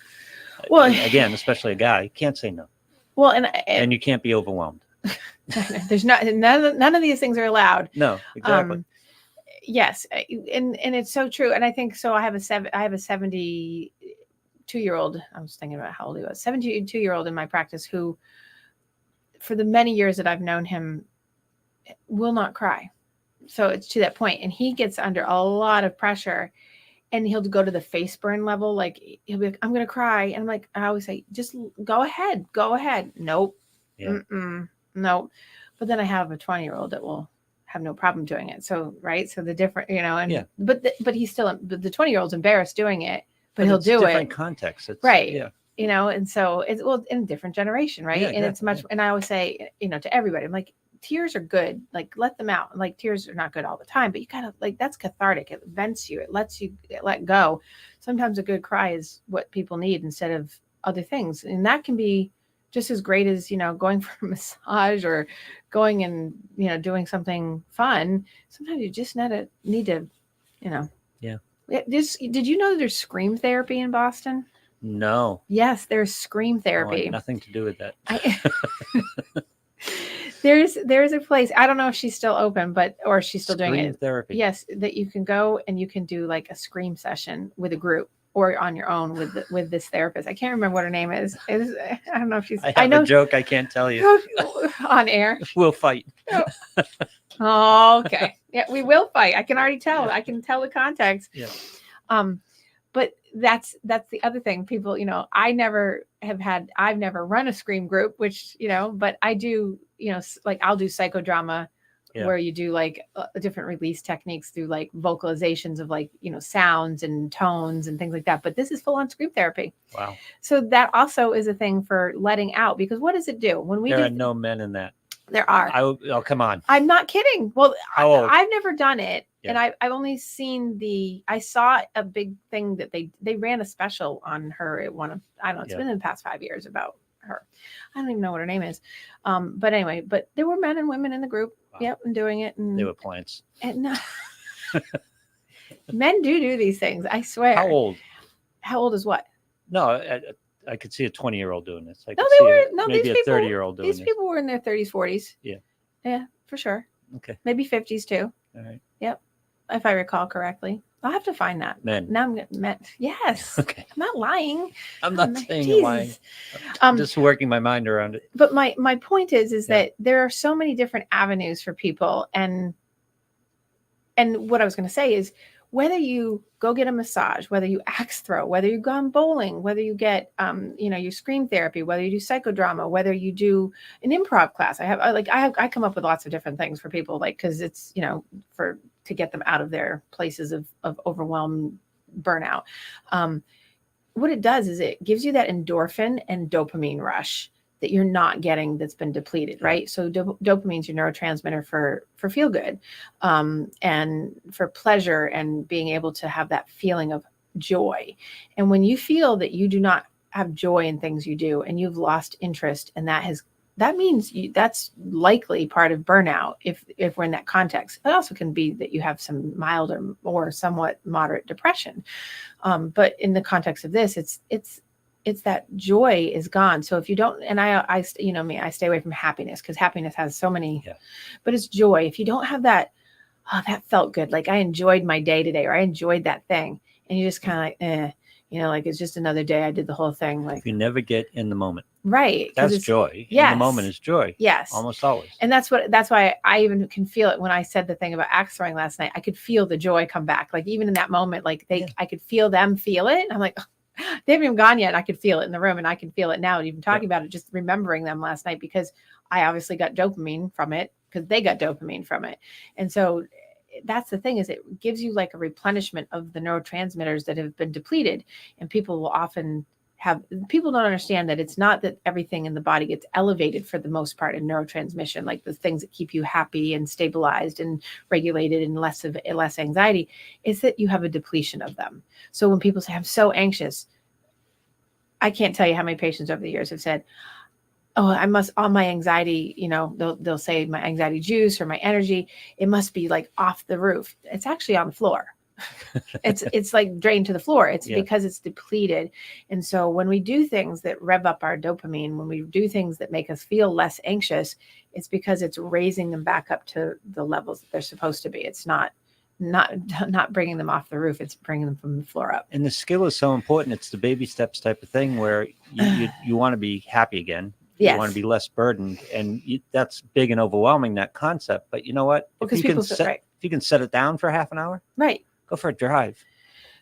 Well, again, especially a guy, can't say no. Well, and you can't be overwhelmed. There's none of these things are allowed. No, exactly. Yes, and it's so true. And I think so. I have a 72-year-old. I was thinking about how old he was. 72-year-old in my practice who, for the many years that I've known him, will not cry. So it's to that point, and he gets under a lot of pressure, and he'll go to the face burn level. Like he'll be like, I'm going to cry. And I'm like, I always say, just go ahead. Nope. Yeah. Nope. But then I have a 20-year-old that will have no problem doing it. So, right. So the different, and but he's still, the 20-year-old's embarrassed doing it, but he'll do different it. Context. It's, right. Yeah. And so it's, well, in a different generation. Right. Yeah, and it's much, and I always say, to everybody, I'm like, tears are good. Like, let them out. Like, tears are not good all the time, but you gotta, like, that's cathartic. It vents you. It lets you let go. Sometimes a good cry is what people need instead of other things. And that can be just as great as, going for a massage or going and, doing something fun. Sometimes you just need to. Yeah. Did you know that there's scream therapy in Boston? No. Yes, there's scream therapy. Nothing to do with that. There's a place, I don't know if she's still open, or she's still doing it. Therapy. Yes, that you can go and you can do like a scream session with a group or on your own with this therapist. I can't remember what her name is. I don't know if she's. I know a joke I can't tell you on air. We'll fight. Oh, okay. Yeah, we will fight. I can already tell. I can tell the context. Yeah. But that's the other thing. People, I've never run a scream group, which, but I do, like I'll do psychodrama where you do like different release techniques through like vocalizations of like, sounds and tones and things like that. But this is full on scream therapy. Wow. So that also is a thing for letting out, because what does it do when we there are no men in that? There are. Oh, come on. I'm not kidding. Well, I've never done it. Yeah. And I've only seen I saw a big thing that they ran a special on her at one of, I don't know, it's been in the past 5 years about her. I don't even know what her name is. But anyway, but there were men and women in the group. Wow. Yep. And doing it. And they were plants. And men do these things. I swear. How old? How old is what? No, I could see a 20-year-old doing this. Maybe a 30-year-old doing this. These people were in their 30s, 40s. Yeah. Yeah, for sure. Okay. Maybe 50s too. All right. Yep. If I recall correctly. I'll have to find that. Men. Now men. Yes. Okay. I'm not lying. I'm not saying you're lying. I'm just working my mind around it. But my point is that there are so many different avenues for people. And what I was going to say is, whether you go get a massage, whether you axe throw, whether you go bowling, whether you get, your scream therapy, whether you do psychodrama, whether you do an improv class. I come up with lots of different things for people, like, cause it's, to get them out of their places of overwhelm, burnout. What it does is it gives you that endorphin and dopamine rush that you're not getting, that's been depleted, right? So dopamine is your neurotransmitter for feel good, and for pleasure, and being able to have that feeling of joy. And when you feel that you do not have joy in things you do, and you've lost interest, and that means that's likely part of burnout if we're in that context. It also can be that you have some mild or somewhat moderate depression. But in the context of this, it's that joy is gone. So if you don't, and I stay away from happiness, because happiness has so many, but it's joy. If you don't have that, that felt good. Like, I enjoyed my day today, or I enjoyed that thing. And you just kind of like, like, it's just another day. I did the whole thing. Like, you never get in the moment. Right. That's joy. Yes. In the moment is joy. Yes. Almost always. And that's why I even can feel it when I said the thing about axe throwing last night. I could feel the joy come back. Like, even in that moment, like I could feel them feel it. And I'm like, they haven't even gone yet. And I could feel it in the room, and I can feel it now. And even talking about it, just remembering them last night, because I obviously got dopamine from it, because they got dopamine from it. And so that's the thing, is it gives you like a replenishment of the neurotransmitters that have been depleted. And people don't understand that it's not that everything in the body gets elevated for the most part in neurotransmission, like the things that keep you happy and stabilized and regulated and less anxiety, is that you have a depletion of them. So when people say, I'm so anxious, I can't tell you how many patients over the years have said, all my anxiety, they'll say my anxiety juice or my energy, it must be like off the roof. It's actually on the floor. It's like drained to the floor. It's because it's depleted. And so when we do things that rev up our dopamine, when we do things that make us feel less anxious, it's because it's raising them back up to the levels that they're supposed to be. It's not bringing them off the roof. It's bringing them from the floor up. And the skill is so important. It's the baby steps type of thing where you want to be happy again. Yes. You want to be less burdened, and that's big and overwhelming, that concept. But you know what? Because if you can set it down for half an hour, Right. go for a drive.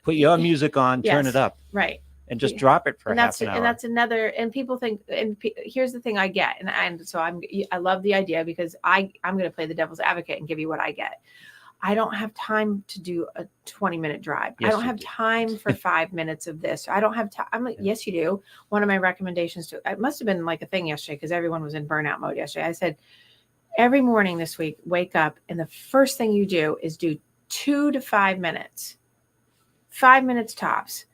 Put your music on, turn Yes. it up, Right. and just drop it for half an hour. And that's another, and people think, and here's the thing I get, and so I love the idea, because I'm going to play the devil's advocate and give you what I get. I don't have time to do a 20-minute drive. Yes, I don't have time for 5 minutes of this. I don't have time. I'm like, yes, you do. One of my recommendations it must have been like a thing yesterday, because everyone was in burnout mode yesterday. I said, every morning this week, wake up, and the first thing you do is do 2 to 5 minutes, 5 minutes tops,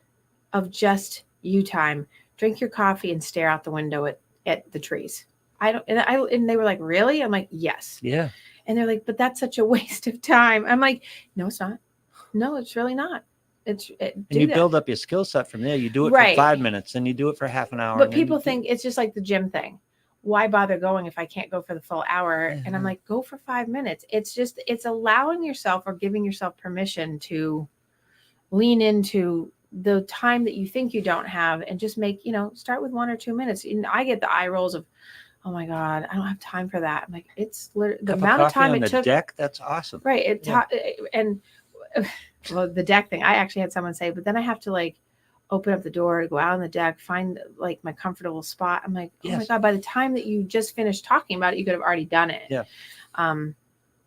of just you time. Drink your coffee and stare out the window at the trees. And they were like, really? I'm like, yes. Yeah. And they're like, but that's such a waste of time. I'm like, no, it's not. No, it's really not. And you build up your skill set from there. You do it right. for 5 minutes, and you do it for half an hour. But people think it's just like the gym thing. Why bother going if I can't go for the full hour? Mm-hmm. And I'm like, go for 5 minutes. It's allowing yourself, or giving yourself permission to lean into the time that you think you don't have, and just make, start with 1 or 2 minutes. And I get the eye rolls of, oh my God, I don't have time for that. I'm like, it's literally the amount of time on it the took. Deck, that's awesome. Right. And well, the deck thing, I actually had someone say, but then I have to like open up the door, go out on the deck, find like my comfortable spot. I'm like, oh my God, by the time that you just finished talking about it, you could have already done it. Yeah. And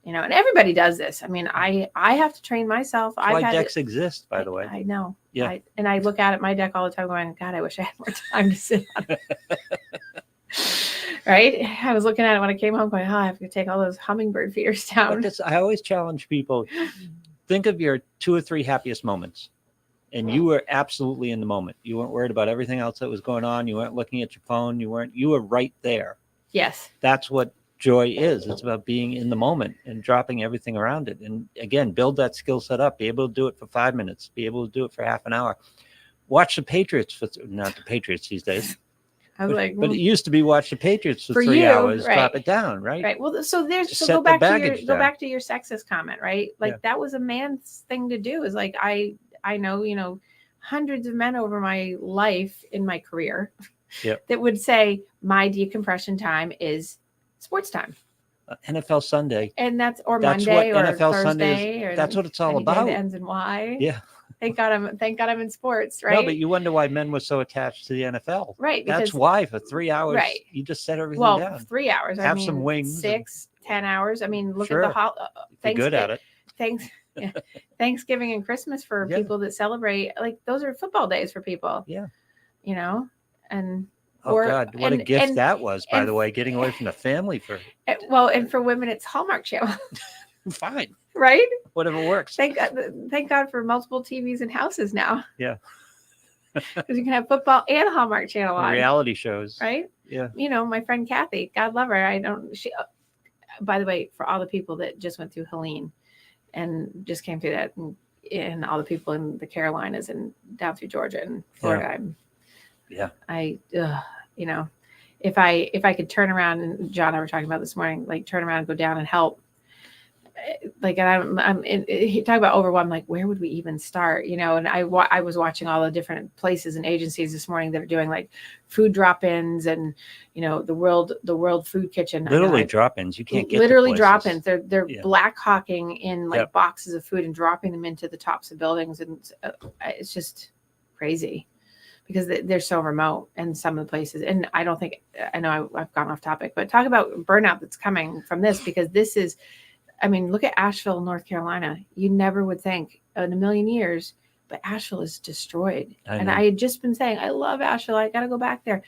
everybody does this. I mean, I have to train myself. That's why decks exist, by the way. I know. Yeah. And I look at my deck all the time going, God, I wish I had more time to sit on it. Right? I was looking at it when I came home going, I have to take all those hummingbird feeders down. I always challenge people, think of your 2 or 3 happiest moments. And you were absolutely in the moment. You weren't worried about everything else that was going on. You weren't looking at your phone. You were right there. Yes. That's what joy is. It's about being in the moment and dropping everything around it. And again, build that skill set up. Be able to do it for 5 minutes. Be able to do it for half an hour. Watch the Patriots not the Patriots these days. I was but it used to be watch the Patriots for 3 hours, right. Drop it down, right? Right. Well, so go back to your sexist comment, right? Like that was a man's thing to do. Is like I know, hundreds of men over my life in my career that would say my decompression time is sports time. NFL Sunday. And that's Monday or NFL Thursday. Sunday is, that's what it's all about. That ends in Y. Yeah. Thank God I'm in sports, right? No, but you wonder why men were so attached to the NFL. Right. That's why for 3 hours, you just set everything down. Well, 3 hours. Have some wings. 6, 10 hours. I mean, look at the you're good at it. Thanksgiving and Christmas for people that celebrate, like those are football days for people. Yeah. And God, what a gift that was, by the way, getting away from the family for. Well, and for women, it's Hallmark Channel. Fine. Right? Whatever works. Thank God for multiple TVs and houses now. Yeah. Because you can have football and Hallmark Channel on. Reality shows. Right? Yeah. My friend Kathy, God love her. By the way, for all the people that just went through Helene and just came through that, and all the people in the Carolinas and down through Georgia and Florida, if I could turn around, and John and I were talking about this morning, like turn around and go down and help, like, and he talked about overwhelmed, like, where would we even start? And I was watching all the different places and agencies this morning that are doing like food drop-ins and, the world food kitchen. Literally drop-ins. You can't get literally drop-ins. They're black hawking in like boxes of food and dropping them into the tops of buildings. And it's just crazy because they're so remote in some of the places. And I know I've gone off topic, but talk about burnout that's coming from this, because this is, look at Asheville, North Carolina. You never would think in a million years, but Asheville is destroyed. And I had just been saying, I love Asheville. I got to go back there.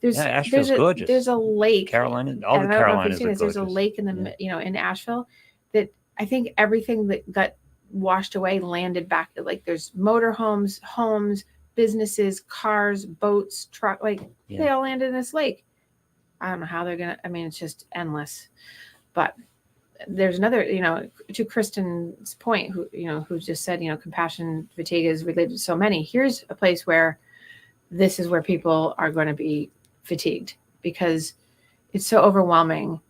Asheville's gorgeous. There's a lake. Carolina, all the Carolinas are gorgeous. There's a lake in the, in Asheville that I think everything that got washed away landed back. Like there's motorhomes, homes, businesses, cars, boats, truck, they all landed in this lake. I don't know how they're going to, it's just endless. But there's another, to Kristen's point, who just said, compassion fatigue is related to so many. Here's a place where this is where people are going to be fatigued because it's so overwhelming,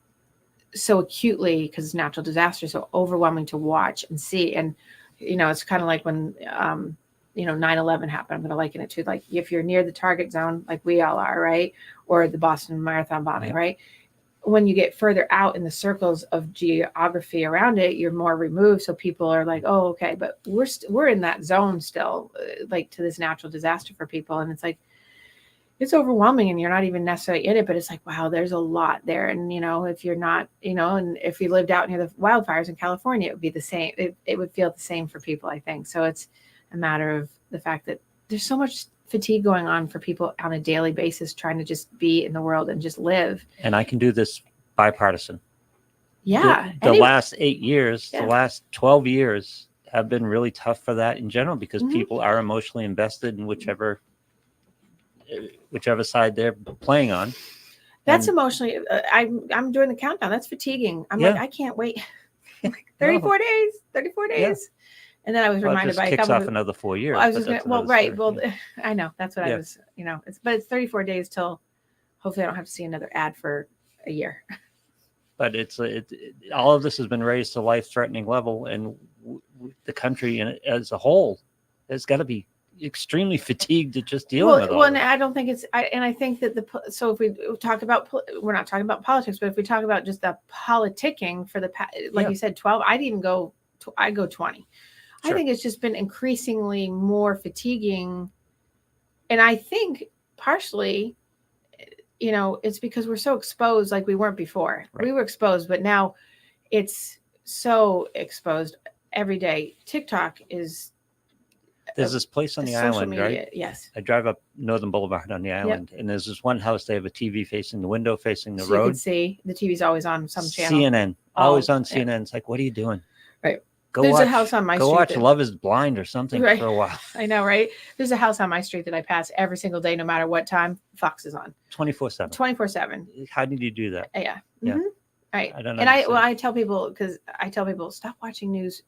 so acutely, because it's natural disaster, so overwhelming to watch and see. And, it's kind of like when, 9/11 happened. I'm going to liken it to if you're near the target zone, like we all are, right? Or the Boston Marathon bombing, right? when you get further out in the circles of geography around it, you're more removed. So people are like, oh, okay, but we're in that zone still, like to this natural disaster for people. And it's like, it's overwhelming and you're not even necessarily in it, but it's like, wow, there's a lot there. And, if you're not, and if you lived out near the wildfires in California, it would be the same. It would feel the same for people, I think. So it's a matter of the fact that there's so much fatigue going on for people on a daily basis, trying to just be in the world and just live. And I can do this bipartisan. Yeah. The last 8 years, the last 12 years have been really tough for that in general, because people are emotionally invested in whichever side they're playing on. That's emotionally, I'm doing the countdown. That's fatiguing. I'm like, I can't wait. 34 days. Yeah. And then I was reminded by a couple off another 4 years. Well, I was just right. Well, I know that's what I was, but it's 34 days till hopefully I don't have to see another ad for a year. But all of this has been raised to life-threatening level, and the country as a whole has got to be extremely fatigued at just dealing with all Well, and I don't think I think that so if we talk about, we're not talking about politics, but if we talk about just the politicking for like you said, 12, I'd even go, I go 20. Sure. I think it's just been increasingly more fatiguing. And I think partially, it's because we're so exposed like we weren't before. Right. We were exposed, but now it's so exposed every day. TikTok is... There's this place on the island, media, right? Yes. I drive up Northern Boulevard on the island, and there's this one house. They have a TV facing the window, facing the road. You can see the TV's always on some channel. CNN, always on CNN. Yeah. It's like, what are you doing? Right. There's a house on my street. Go watch Love is Blind or something for a while. I know, right? There's a house on my street that I pass every single day, no matter what time. Fox is on. 24/7. 24/7. How did you do that? Yeah. Yeah. Mm-hmm. Right. I don't know. And I tell people, stop watching news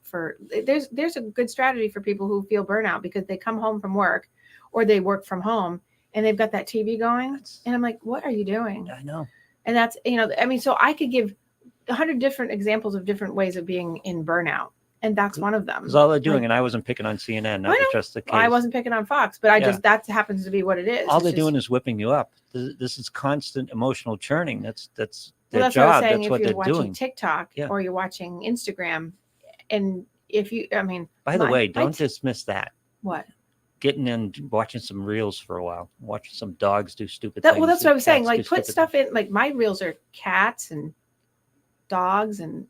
there's a good strategy for people who feel burnout, because they come home from work or they work from home and they've got that TV going. And I'm like, what are you doing? I know. And that's, so I could give 100 different examples of different ways of being in burnout. And that's one of them. Because all they're doing, and I wasn't picking on CNN, not just the case. I wasn't picking on Fox, but that happens to be what it is. All they're doing is whipping you up. This is constant emotional churning. That's their that's job. What I'm saying. That's what they're watching doing. TikTok or you're watching Instagram, and if you, by the way, don't dismiss that. What? Getting in, watching some reels for a while, watching some dogs do stupid things. Well, that's what I was saying. Like, put stuff in. Like, my reels are cats and dogs and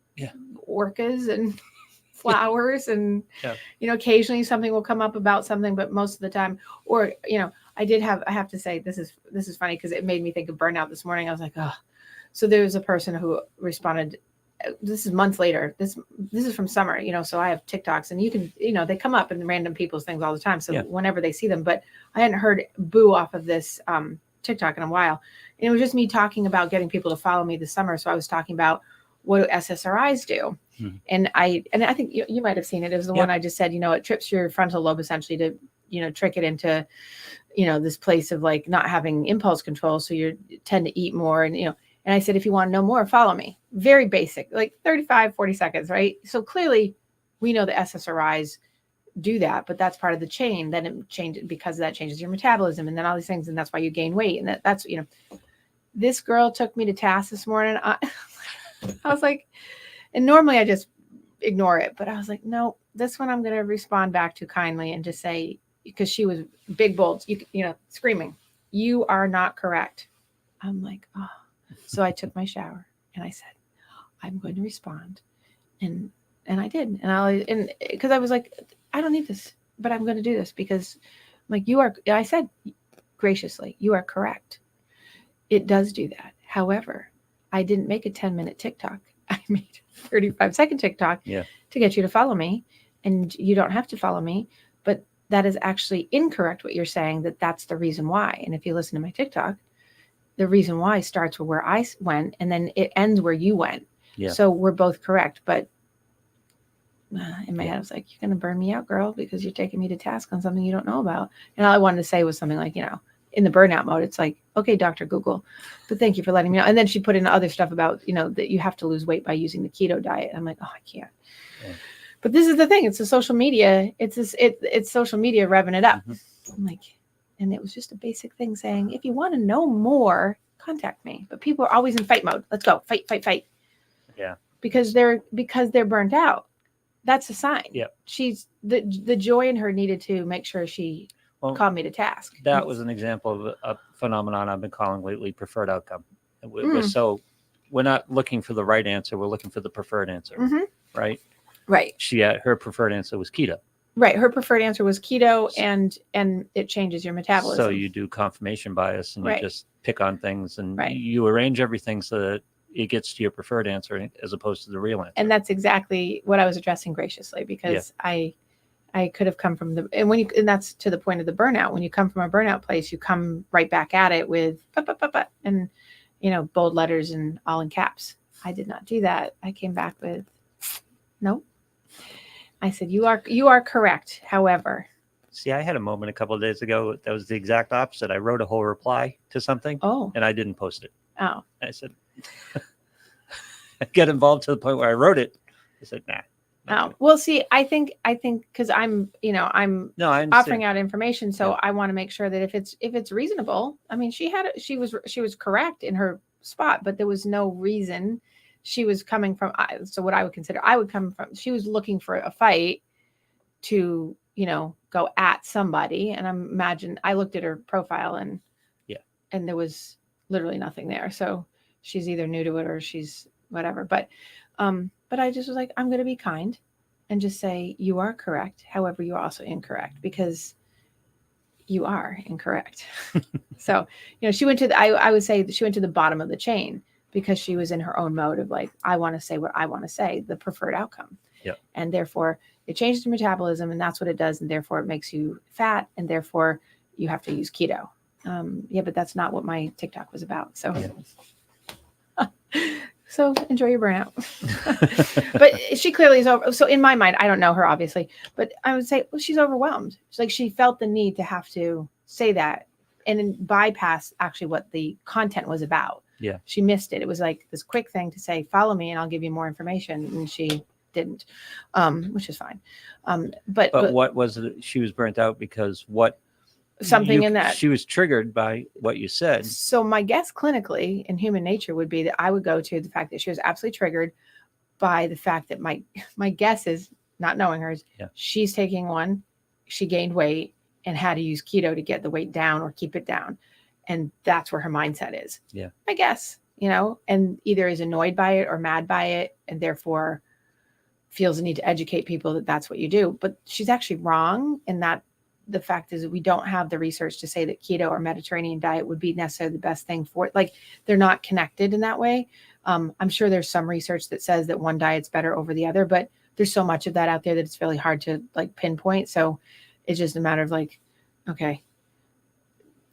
orcas and flowers and occasionally something will come up about something, but most of the time, or I have to say, this is funny because it made me think of burnout this morning. I was like, oh. So there was a person who responded, this is months later, this is from summer, so I have TikToks, and you can, they come up in random people's things all the time, so whenever they see them, but I hadn't heard boo off of this TikTok in a while, and it was just me talking about getting people to follow me this summer. So I was talking about, what do SSRIs do? Mm-hmm. And I think you might have seen it. It was the one I just said, it trips your frontal lobe essentially to, trick it into, this place of like not having impulse control. So you tend to eat more. And, and I said, if you want to know more, follow me. Very basic, like 35, 40 seconds, right? So clearly we know the SSRIs do that, but that's part of the chain. Then it changes, because that changes your metabolism and then all these things. And that's why you gain weight. And that's, this girl took me to task this morning. I was like, and normally I just ignore it, but I was like, no, this one I'm going to respond back to kindly and just say, because she was big, bold, screaming, you are not correct. I'm like, oh. So I took my shower and I said, I'm going to respond. And I did. And because I was like, I don't need this, but I'm going to do this because like I said, graciously, you are correct. It does do that. However, I didn't make a 10-minute TikTok. I made a 35-second TikTok to get you to follow me. And you don't have to follow me, but that is actually incorrect what you're saying, that's the reason why. And if you listen to my TikTok, the reason why starts where I went and then it ends where you went. Yeah. So we're both correct. But in my head, I was like, you're going to burn me out, girl, because you're taking me to task on something you don't know about. And all I wanted to say was something like, in the burnout mode, it's like, okay, Dr. Google, but thank you for letting me know. And then she put in other stuff about, that you have to lose weight by using the keto diet. I'm like, oh, I can't. Yeah. But this is the thing. It's the social media. It's social media revving it up. Mm-hmm. I'm like, and it was just a basic thing saying, if you want to know more, contact me. But people are always in fight mode. Let's go. Fight, fight, fight. Yeah. Because they're burnt out. That's a sign. Yep. She's the joy in her needed to make sure she called me to task. That was an example of a phenomenon I've been calling lately preferred outcome. We're not looking for the right answer. We're looking for the preferred answer. Right. Right. Her preferred answer was keto. Right. Her preferred answer was keto, and it changes your metabolism. So you do confirmation bias, and you just pick on things, and you arrange everything so that it gets to your preferred answer as opposed to the real answer. And that's exactly what I was addressing graciously, because I could have come from and that's to the point of the burnout. When you come from a burnout place, you come right back at it with and bold letters and all in caps. I did not do that. I came back with nope. I said, you are correct. However, see, I had a moment a couple of days ago that was the exact opposite. I wrote a whole reply to something, and I didn't post it. Oh, I said, I get involved to the point where I wrote it. I said, nah. Oh, well, see, I think because I'm offering out information, so I want to make sure that if it's reasonable. I mean, she was correct in her spot, but there was no reason. She was coming from, so what I would consider, she was looking for a fight to, go at somebody. And I looked at her profile and there was literally nothing there. So she's either new to it or she's whatever. But I just was like, I'm going to be kind and just say, you are correct. However, you're also incorrect, because you are incorrect. So, she went to I would say she went to the bottom of the chain, because she was in her own mode of like, I want to say what I want to say, the preferred outcome. Yep. And therefore it changes your metabolism, and that's what it does. And therefore it makes you fat, and therefore you have to use keto. But that's not what my TikTok was about. So, so enjoy your burnout. But she clearly is over. So in my mind, I don't know her obviously, but I would say, well, she's overwhelmed. It's like she felt the need to have to say that and then bypass actually what the content was about. Yeah. She missed it. It was like this quick thing to say, follow me and I'll give you more information. And she didn't, which is fine. But what was it? She was burnt out because in that she was triggered by what you said. So my guess clinically in human nature would be that I would go to the fact that she was absolutely triggered by the fact that my guess is, not knowing her, is she's taking one, she gained weight and had to use keto to get the weight down or keep it down. And that's where her mindset is. Yeah. I guess, and either is annoyed by it or mad by it, and therefore feels the need to educate people that that's what you do. But she's actually wrong in that the fact is that we don't have the research to say that keto or Mediterranean diet would be necessarily the best thing for it. Like, they're not connected in that way. I'm sure there's some research that says that one diet's better over the other, but there's so much of that out there that it's really hard to like pinpoint. So it's just a matter of like, okay,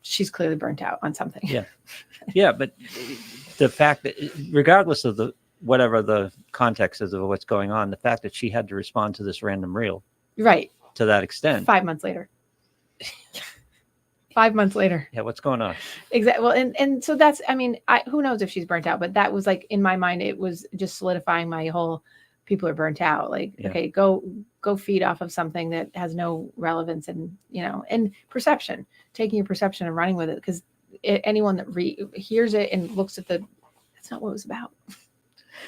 she's clearly burnt out on something. Yeah. Yeah. But the fact that regardless of whatever the context is of what's going on, the fact that she had to respond to this random reel. Right. To that extent. 5 months later. 5 months later. Yeah. What's going on? Exactly. Well, and so that's, I mean, who knows if she's burnt out, but that was like, in my mind, it was just solidifying my whole, people are burnt out. Like, okay, go feed off of something that has no relevance and, and perception, taking your perception and running with it. Because anyone that hears it and looks at that's not what it was about.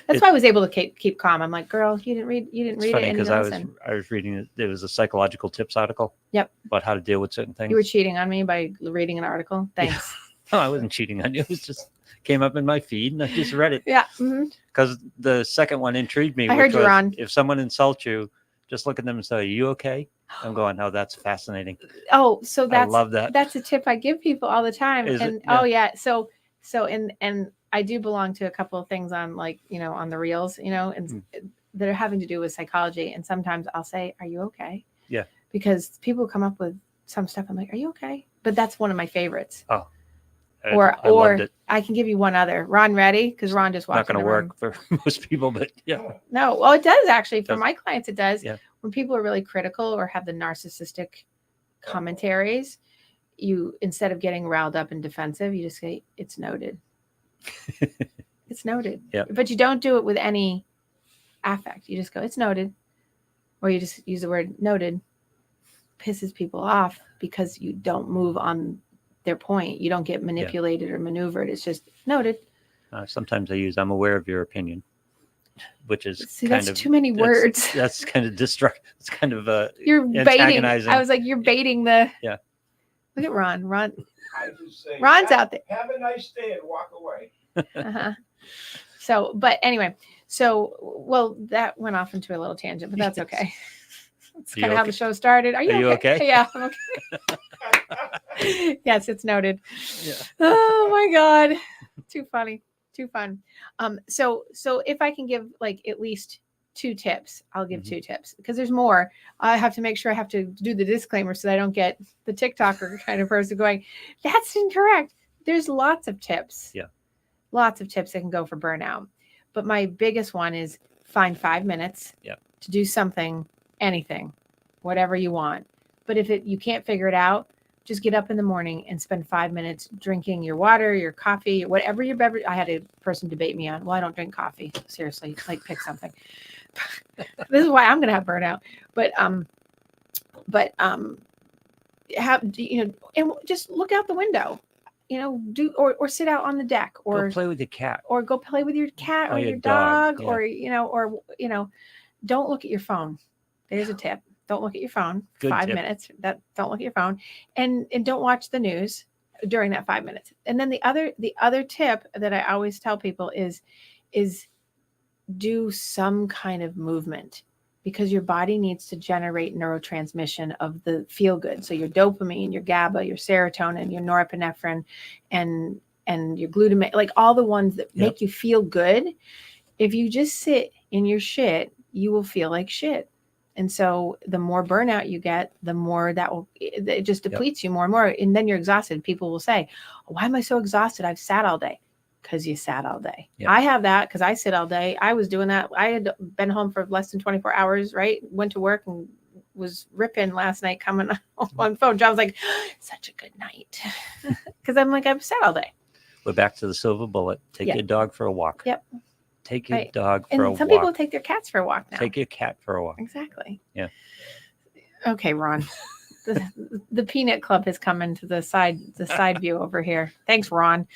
That's why I was able to keep calm. I'm like, girl, you didn't read it. Because I was reading it. There was a psychological tips article. Yep. About how to deal with certain things. You were cheating on me by reading an article. Thanks. Yeah. No, I wasn't cheating on you. It was just came up in my feed and I just read it. Yeah. Because the second one intrigued me. I heard you were on. If someone insults you, just look at them and say, "Are you okay?" I'm going, "Oh, that's fascinating." Oh, so I love that. That's a tip I give people all the time. Oh yeah. So and I do belong to a couple of things on like, on the reels, and that are having to do with psychology. And sometimes I'll say, "Are you okay?" Yeah. Because people come up with some stuff. I'm like, "Are you okay?" But that's one of my favorites. Oh. Or I can give you one other. Ron, ready? Because Ron just walked. Not going to work for most people, but yeah. No, well, it does actually. For my clients, it does. Yeah. When people are really critical or have the narcissistic commentaries, you, instead of getting riled up and defensive, you just say, "It's noted." It's noted. Yeah. But you don't do it with any affect. You just go, "It's noted," or you just use the word "noted." Pisses people off because you don't move on their point. You don't get manipulated or maneuvered. It's just noted. Sometimes I use "I'm aware of your opinion," which is that's too many words. That's kind of destructive. It's kind of you're baiting. I was like, you're baiting the. Yeah. Look at Ron. I just say, Ron's out there. Have a nice day and walk away. So, but anyway, well, that went off into a little tangent, but that's okay. It's kind of how the show started. Are you okay? Yeah, I'm okay. Yes, it's noted. Yeah. Oh my God. Too funny. Too fun. So if I can give like at least 2 tips, I'll give 2 tips because there's more. I have to make sure I have to do the disclaimer so that I don't get the TikToker kind of person going, that's incorrect. There's lots of tips. Yeah. Lots of tips that can go for burnout. But my biggest one is find 5 minutes to do something, anything, whatever you want. But if you can't figure it out, just get up in the morning and spend 5 minutes drinking your water, your coffee, whatever your beverage. I had a person debate me on, well, I don't drink coffee. Seriously, like pick something. This is why I'm going to have burnout. But and just look out the window, or sit out on the deck or go play with your cat or go play with your cat or your dog. Or don't look at your phone. There's a tip. Don't look at your phone. Good 5 tip. minutes. Don't look at your phone, and don't watch the news during that 5 minutes. And then the other tip that I always tell people is do some kind of movement because your body needs to generate neurotransmission of the feel good. So your dopamine, your GABA, your serotonin, your norepinephrine, and your glutamate, like all the ones that make you feel good. If you just sit in your shit, you will feel like shit. And so the more burnout you get, the more it just depletes you more and more. And then you're exhausted. People will say, why am I so exhausted? I've sat all day. Because you sat all day. Yep. I have that because I sit all day. I was doing that. I had been home for less than 24 hours, right? Went to work and was ripping last night coming on phone. John was like, such a good night. Because I'm like, I've sat all day. We're back to the silver bullet. Take your dog for a walk. Yep. Take your dog for a walk. And some people take their cats for a walk now. Take your cat for a walk. Exactly. Yeah. Okay, Ron. The peanut club has come into the side view over here. Thanks, Ron.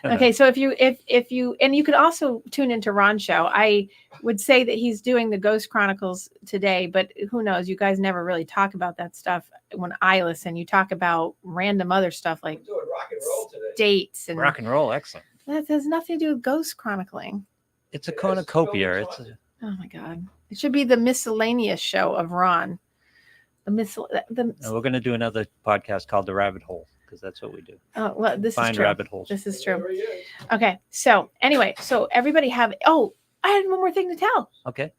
Okay, so if you and you could also tune into Ron's show. I would say that he's doing the Ghost Chronicles today, but who knows? You guys never really talk about that stuff when I listen. You talk about random other stuff like We're doing rock and roll today. Dates and rock and roll. Excellent. That has nothing to do with ghost chronicling. It's a cornucopia. Oh my God! It should be the miscellaneous show of Ron. And we're going to do another podcast called The Rabbit Hole because that's what we do. Oh, well, this Find is true. rabbit holes. This is true. Okay. So anyway, everybody have, I had one more thing to tell. Okay.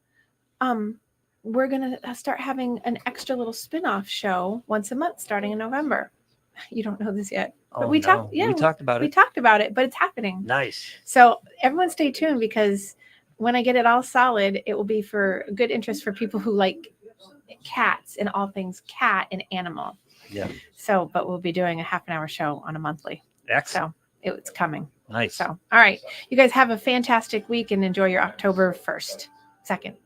We're going to start having an extra little spin-off show once a month starting in November. You don't know this yet. But we talked about it. We talked about it, but it's happening. Nice. So everyone stay tuned because when I get it all solid, it will be for good interest for people who like cats and all things cat and animal. Yeah. So, but we'll be doing a half an hour show on a monthly. Excellent. So it's coming. Nice. So, all right. You guys have a fantastic week and enjoy your October 2nd.